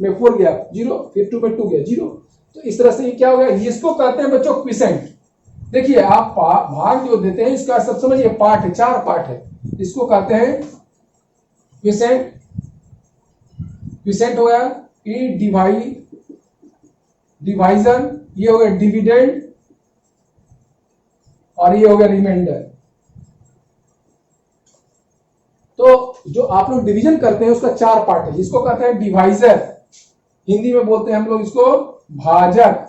में 4 गया 0, फिर 2 में 2 गया 0। तो इस तरह से ये क्या हो गया, इसको कहते हैं बच्चों क्विसेंट। देखिए आप भाग जो देते हैं इसका सब समझिए पार्ट है, 4 पार्ट है, इसको कहते हैं क्विसेंट। क्विसेंट हो गया डिवाइजन, ये हो गया डिविडेंड, और ये हो गया रिमाइंडर। तो जो आप लोग डिवीजन करते हैं उसका 4 पार्ट है, जिसको कहते हैं डिवाइजर, हिंदी में बोलते हैं हम लोग इसको भाजक।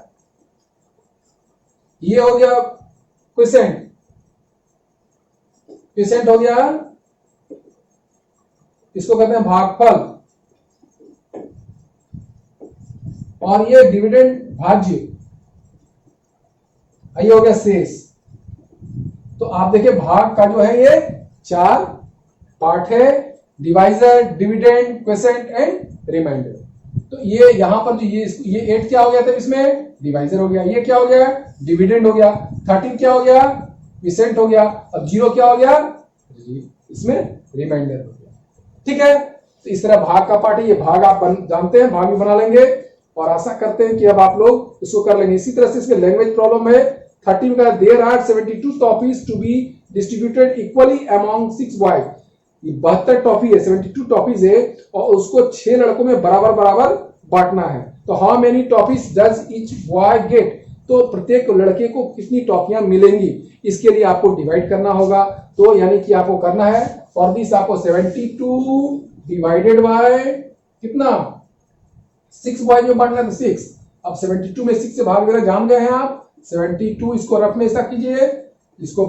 ये हो गया क्विसेंट, क्विसेंट हो गया, इसको कहते हैं भागफल, और ये डिविडेंड भाज्य, ये हो गया शेष। तो आप देखिए भाग का जो है ये 4 पार्ट है, divisor, dividend, quotient and remainder. तो ये यहां पर जो ये 8 क्या हो गया था, इसमें डिवाइजर हो गया, ये क्या हो गया डिविडेंड हो गया, 13 क्या हो गया क्विसेंट हो गया, अब 0 क्या हो गया इसमें रिमाइंडर हो गया, ठीक है। तो इस तरह भाग का पार्ट है, ये भाग आप जानते हैं, भाग भी बना लेंगे, और आशा करते हैं कि अब आप लोग इसको कर लेंगे। इसी तरह से इसमें लैंग्वेज प्रॉब्लम है 13 का, there are 72 toffees to be distributed equally among 6 boys. ये 72 टॉफी है, 72 टॉफीज है, और उसको 6 लड़कों में बराबर बराबर बांटना है। तो how many toffees does each boy get, तो प्रत्येक लड़के को कितनी टॉफियां मिलेंगी, इसके लिए आपको डिवाइड करना होगा। तो यानी कि आपको करना है, और दिस आपको 72 डिवाइडेड बाय कितना 6 बॉय में बांटना है, 6। अब 72 में 6 से भाग देना जान गए हैं आप, 72 इसको रफ में ऐसा कीजिए, इसको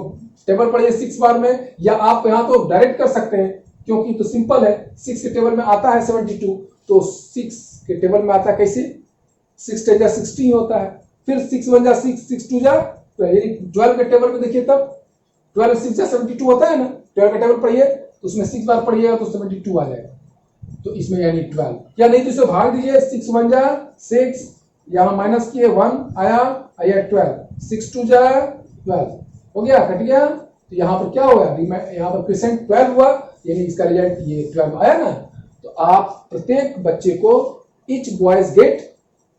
टेबल पढ़िए 6 बार में, या आप यहां तो डायरेक्ट कर सकते हैं, क्योंकि तो सिंपल है, 6 के टेबल में आता है 72, तो 6 के टेबल में आता है कैसे, 6 10 जा 60 होता है, फिर 6 1 जा 6, 6 2 जा 12, यानी 12 के टेबल में देखिए तब 12 6 जा 72 होता है ना, 12 का टेबल पढ़िए तो उसमें 6 बार पढ़िएगा तो 72 आ जाएगा, तो इसमें यानी 12, या नहीं तो इसे भाग दीजिए, 6 1 जा 6, यहाँ माइनस किए 1 आया 12, 6 2 जा 12 हो गया, कट गया, तो यहाँ पर क्या हुआ, यहाँ पर परसेंट 12 हुआ, यानी इसका रिजल्ट ये 12 आया ना। तो आप प्रत्येक बच्चे को each boys get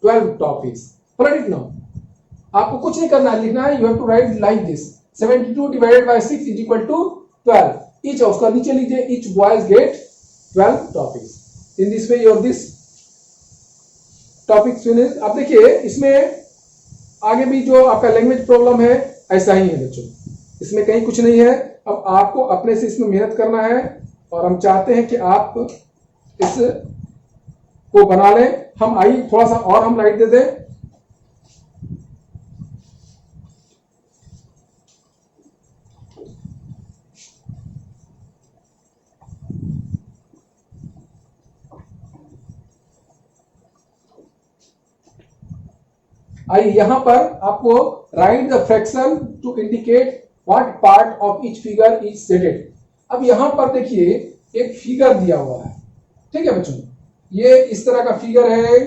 12 topics, put it now, आपको कुछ नहीं करना है, लिखना है, you have to write like this, 72 divided by 6 is equal to 12, each, उसका नीचे लीजिए, each boys get 12 topics, in this way your this topic finish। अब देखिए इसमें आगे भी जो आपका लैंग्वेज प्रॉब्लम है ऐसा ही है बच्चों, इसमें कहीं कुछ नहीं है, अब आपको अपने से इसमें मेहनत करना है, और हम चाहते हैं कि आप इस को बना लें। हम आइए थोड़ा सा और हम लाइट दे दें, आइए यहां पर आपको write the fraction to indicate what part of each figure is shaded. अब यहां पर देखिए एक फिगर दिया हुआ है, ठीक है बच्चों, ये इस तरह का फिगर है,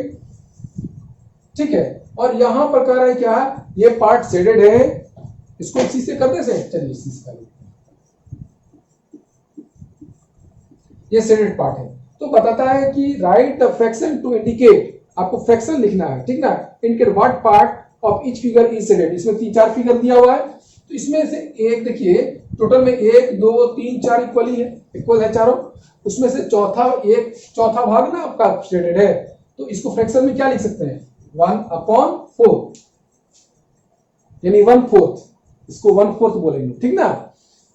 ठीक है, और यहां पर कह रहा है क्या, ये पार्ट शेडेड है, इसको इसी से कर दे से, चलिए इसी से करिए, ये शेडेड पार्ट है, तो बताता है कि write the fraction to indicate, आपको फ्रैक्शन लिखना है, ठीक ना, indicate what part of each figure is shaded. इसमें 3-4 फिगर दिया हुआ है, तो इसमें से एक देखिए टोटल में 1 2 3 4 इक्वल है चारों, उसमें से चौथा भाग ना आपका शेडेड है, तो इसको फ्रैक्शन में क्या लिख सकते हैं, 1/4, यानी 1/4, इसको 1/4 बोलेंगे, ठीक ना,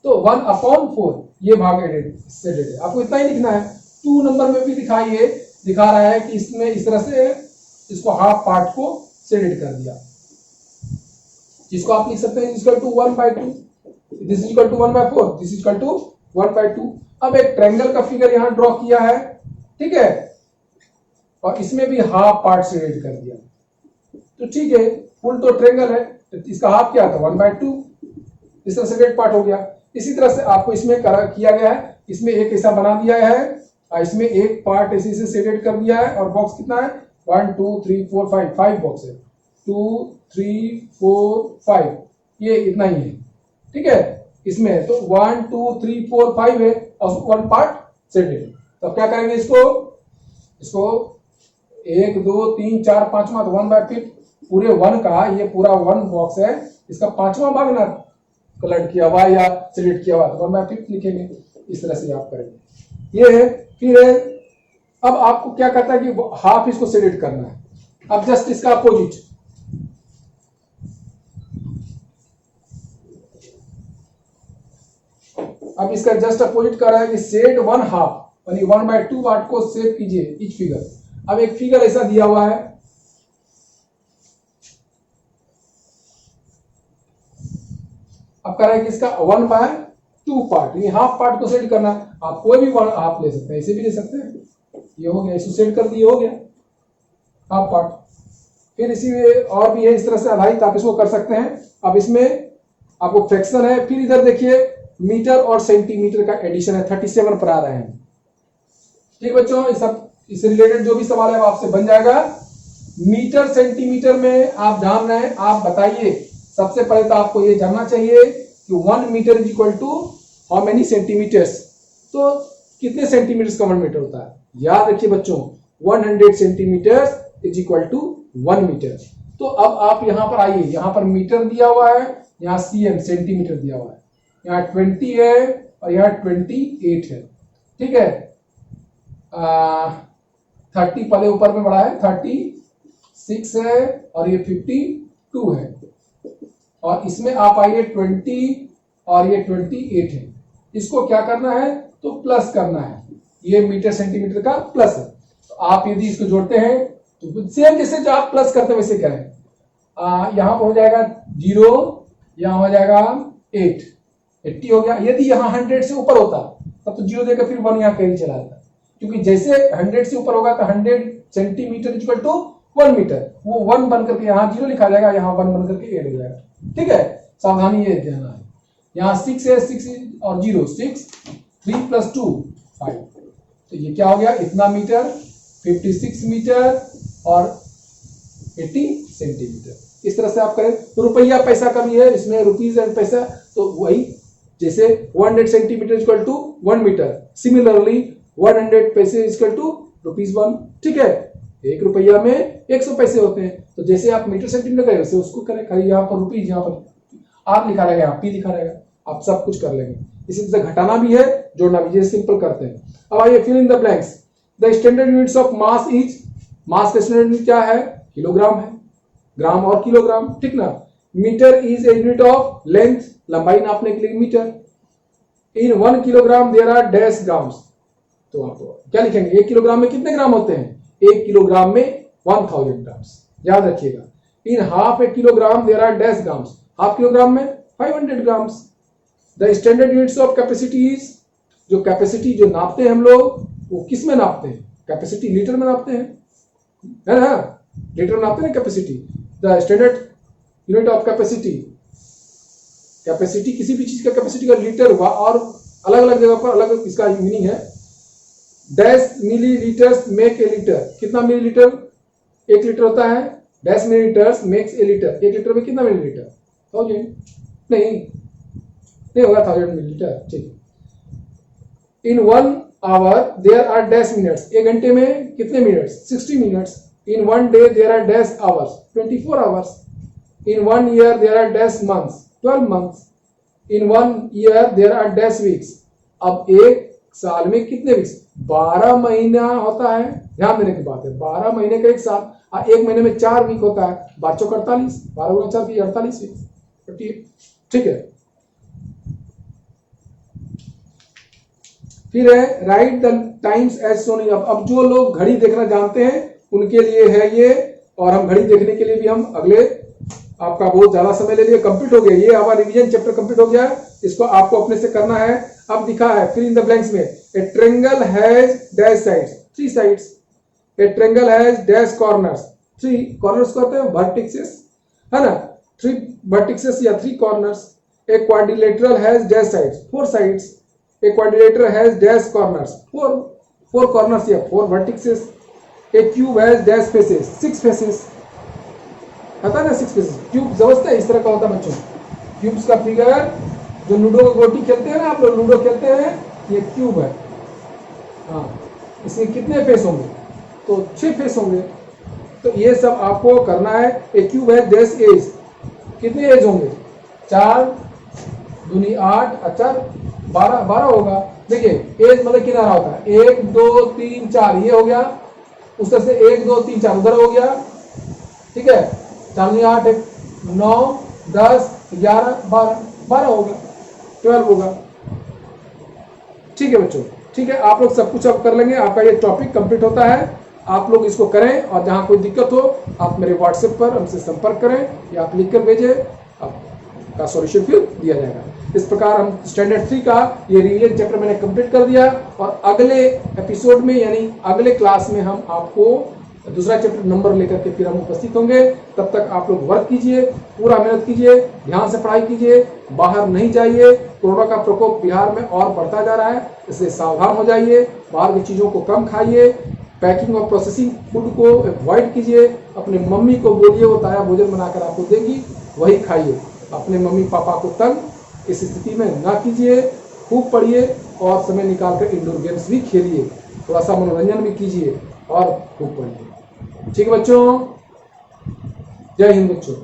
तो 1/4 ये भाग शेडेड है, आपको इतना ही लिखना है। 2 नंबर में भी दिखा रहा है कि इसमें इस तरह से इसको हाफ पार्ट को शेडेड कर दिया, जिसको आप लिख सकते हैं equal to 1/2, this is equal to 1/4, this is equal to 1/2। अब एक ट्रायंगल का फिगर यहां ड्रॉ किया है, ठीक है, और इसमें भी हाफ पार्ट शेडेड कर दिया, तो ठीक है, फुल तो ट्रायंगल है, तो इसका हाफ क्या था 1/2, इस तरह शेडेड पार्ट हो गया। इसी तरह से आपको इसमें किया गया है, इसमें एक ऐसा बना दिया है, इसमें एक पार्ट इसी से शेडेड कर दिया है, और बॉक्स कितना है 1 2 3 4 5 बॉक्स है, 2 3 4 5, ये इतना ही है, ठीक है, इसमें तो 1 2 3 4 5 है, और 1 पार्ट शेडेड। तो क्या करेंगे, इसको 1 2 3 4 5वां, तो 1/5 पूरे 1 का, ये पूरा 1 बॉक्स है, इसका 5वां भाग ना कलर किया हुआ या शेडेड किया हुआ, तो 1/5 लिखेंगे, इस तरह से आप करेंगे, ये है। फिर अब आपको क्या करता है कि हाफ इसको शेडेड करना है, अब जस्ट इसका अपोजिट, अब इसका जस्ट अपोजिट कर रहा है कि शेड 1/2, यानी 1/2 पार्ट को शेड कीजिए ईच फिगर। अब एक फिगर ऐसा दिया हुआ है, अब कर रहा है कि इसका 1/2 पार्ट, यानी हाफ पार्ट को शेड करना, आप कोई भी हाफ ले सकते हैं, ऐसे भी ले सकते हैं, ये हो गया, इसको सेट कर दिए, हो गया हाफ पार्ट। फिर इसी में और भी है इस तरह से आधारित, आप इसको कर सकते हैं। अब इसमें आपको फ्रैक्शन है, फिर इधर देखिए मीटर और सेंटीमीटर का एडिशन है, 37 पर आ रहे हैं, ठीक बच्चों, इस सब इससे रिलेटेड जो भी सवाल है वो आपसे बन जाएगा। मीटर सेंटीमीटर में आप जान रहे हैं, आप बताइए, सबसे पहले तो आपको ये जानना चाहिए कि 1 metre is equal to how many centimetres, तो कितने सेंटीमीटर का 1 मीटर होता है, याद रखिए बच्चों, 100 centimetre is equal to 1 metre. तो अब आप यहां पर आइए, यहां पर मीटर दिया हुआ है, यहाँ सीएम सेंटीमीटर दिया हुआ है, यहाँ 20 है और यहाँ 28 है, ठीक है, 30 पहले ऊपर में बढ़ा है, 36 है और ये 52 है, और इसमें आप आइए 20 और ये 28 है, इसको क्या करना है, तो प्लस करना है, ये मीटर सेंटीमीटर का प्लस है। तो आप यदि इसको जोड़ते हैं तो सेम जैसे जो आप प्लस करते हैं वैसे करें, यहां पर हो जाएगा 0, यहां हो जाएगा 80 हो गया। यदि यहां 100 से ऊपर होता तब तो 0 देकर फिर 1 यहाँ कहीं चला जाता, क्योंकि जैसे 100 से ऊपर होगा तो 100 सेंटीमीटर इक्वल टू 1 मीटर, वो 1 बन करके यहाँ 0 लिखा जाएगा, यहाँ 1 बन करके 8 हो जाएगा। ठीक है, सावधानी ये देना है। यहाँ 6 है, 6 और 0, 6, 3 + 2 5, तो ये क्या हो गया, इतना मीटर, 56 मीटर और 80 सेंटीमीटर। इस तरह से आप करें तो रुपया पैसा कमी है इसमें, रुपीज एंड पैसा, तो वही जैसे 100 centimetre equal to 1 metre, similarly 100 पैसे इक्वल टू ₹1। ठीक है, 1 रुपया में 100 पैसे होते हैं, तो जैसे आप मीटर सेंटीमीटर करें वैसे उसको करें, खाली यहाँ पर रुपीज, यहाँ पर आप लिखा रहेगा, आप पी लिखा रहेगा, आप सब कुछ कर लेंगे। इसी तरह घटाना भी है, जोड़ना भी, ये सिंपल करते हैं। अब आइए fill in the blanks. The standard units of mass is, mass का स्टैंडर्ड यूनिट क्या है, किलोग्राम है, ग्राम और किलोग्राम, ठीक ना। Metre is a unit of length, लंबाई नापने के लिए metre. In 1 kilogram there are dash grams, तो आप क्या लिखेंगे, 1 किलोग्राम में कितने ग्राम होते हैं, 1 किलोग्राम में 1000 ग्राम्स, याद रखिएगा। In half a kilogram there are dash grams, half kilogram में 500 grams. The standard units of capacity is, जो कैपेसिटी जो नापते हैं हम लोग वो किस में नापते हैं, कैपेसिटी लीटर में नापते हैं, है ना, लीटर में नापते हैं capacity. The standard unit of capacity, capacity किसी भी चीज का कैपेसिटी का लीटर हुआ, और अलग अलग जगह पर अलग इसका मीनिंग है। Dash millilitres make a litre, कितना मिलीलीटर 1 लीटर होता है, dash millilitres makes a litre, 1 litre में कितना मिलीलीटर, 1000, नहीं होगा 1000 मिलीलीटर। ठीक, in 1 hour there are dash minutes, 1 घंटे में कितने minutes, 60 minutes. In 1 day there are dash hours, 24 hours. In 1 year there are dash months, 12 months. In 1 year there are dash weeks, अब 1 साल में कितने वीक्स, 12 महीना होता है, ध्यान देने की बात है, 12 महीने का 1 साल, और 1 महीने में 4 वीक होता है, 12 चौक 48, 12 गुना 4 की 48 वीक। ठीक है, फिर है राइट द टाइम्स एज सोन। अब जो लोग घड़ी देखना जानते हैं उनके लिए है ये, और हम घड़ी देखने के लिए भी हम अगले, आपका बहुत ज्यादा समय ले लिया, कंप्लीट हो गया, ये हमारा रिवीजन चैप्टर कंप्लीट हो गया है, इसको आपको अपने से करना है। अब दिखा है फिल इन द ब्लैंक्स में, ए triangle has dash sides, 3 sides. A triangle has dash corners, 3 corners को कहते हैं वर्टिसेस, है ना, 3 वर्टिसेस या 3 corners. A quadrilateral has dash sides, 4 sides. A quadrilateral has dash corners, 4 corners या 4 vertices. A cube has dash faces, 6 faces. आता है ना 6 faces। क्यूब समझते हैं, इस तरह का होता है बच्चों, क्यूब्स का फिगर, जो लूडो की गोटी खेलते हैं ना आप लोग, लूडो खेलते हैं, ये क्यूब है। हाँ, इसमें कितने फेस होंगे, तो 6 फेस होंगे, तो ये सब आपको करना है। ए क्यूब है डैश एज, कितने एज होंगे, 4 दूनी 8, अच्छा 12 होगा। देखिए एज मतलब किनारा होता है, 1 2 3 4 ये हो गया, उस तरह से 1 2 3 4 उधर हो गया। ठीक है, 4 दूनी 8, 9 10 11 12 होगा, 12 होगा। ठीक है बच्चों, ठीक है, आप लोग सब कुछ अब कर लेंगे, आपका ये टॉपिक कंप्लीट होता है। आप लोग इसको करें, और जहां कोई दिक्कत हो आप मेरे व्हाट्सएप पर हमसे संपर्क करें, या आप लिख कर भेजें, आपका सॉल्यूशन फिर दिया जाएगा। इस प्रकार हम स्टैंडर्ड 3 का ये रिवीजन चैप्टर मैंने कंप्लीट कर दिया, और अगले एपिसोड में यानी अगले क्लास में हम आपको दूसरा चैप्टर नंबर लेकर के फिर हम उपस्थित होंगे। तब तक आप लोग वर्क कीजिए, पूरा मेहनत कीजिए, ध्यान से पढ़ाई कीजिए, बाहर नहीं जाइए। कोरोना का प्रकोप बिहार में और बढ़ता जा रहा है, इसलिए सावधान हो जाइए, बाहर की चीज़ों को कम खाइए, पैकिंग और प्रोसेसिंग फूड को अवॉइड कीजिए। अपने मम्मी को बोलिए वो ताज़ा भोजन बनाकर आपको देगी, वही खाइए। अपने मम्मी पापा को तंग इस स्थिति में ना कीजिए, खूब पढ़िए और समय निकालकर इंडोर गेम्स भी खेलिए, थोड़ा सा मनोरंजन भी कीजिए और खूब पढ़िए। ठीक है बच्चों, जय हिंद बच्चों।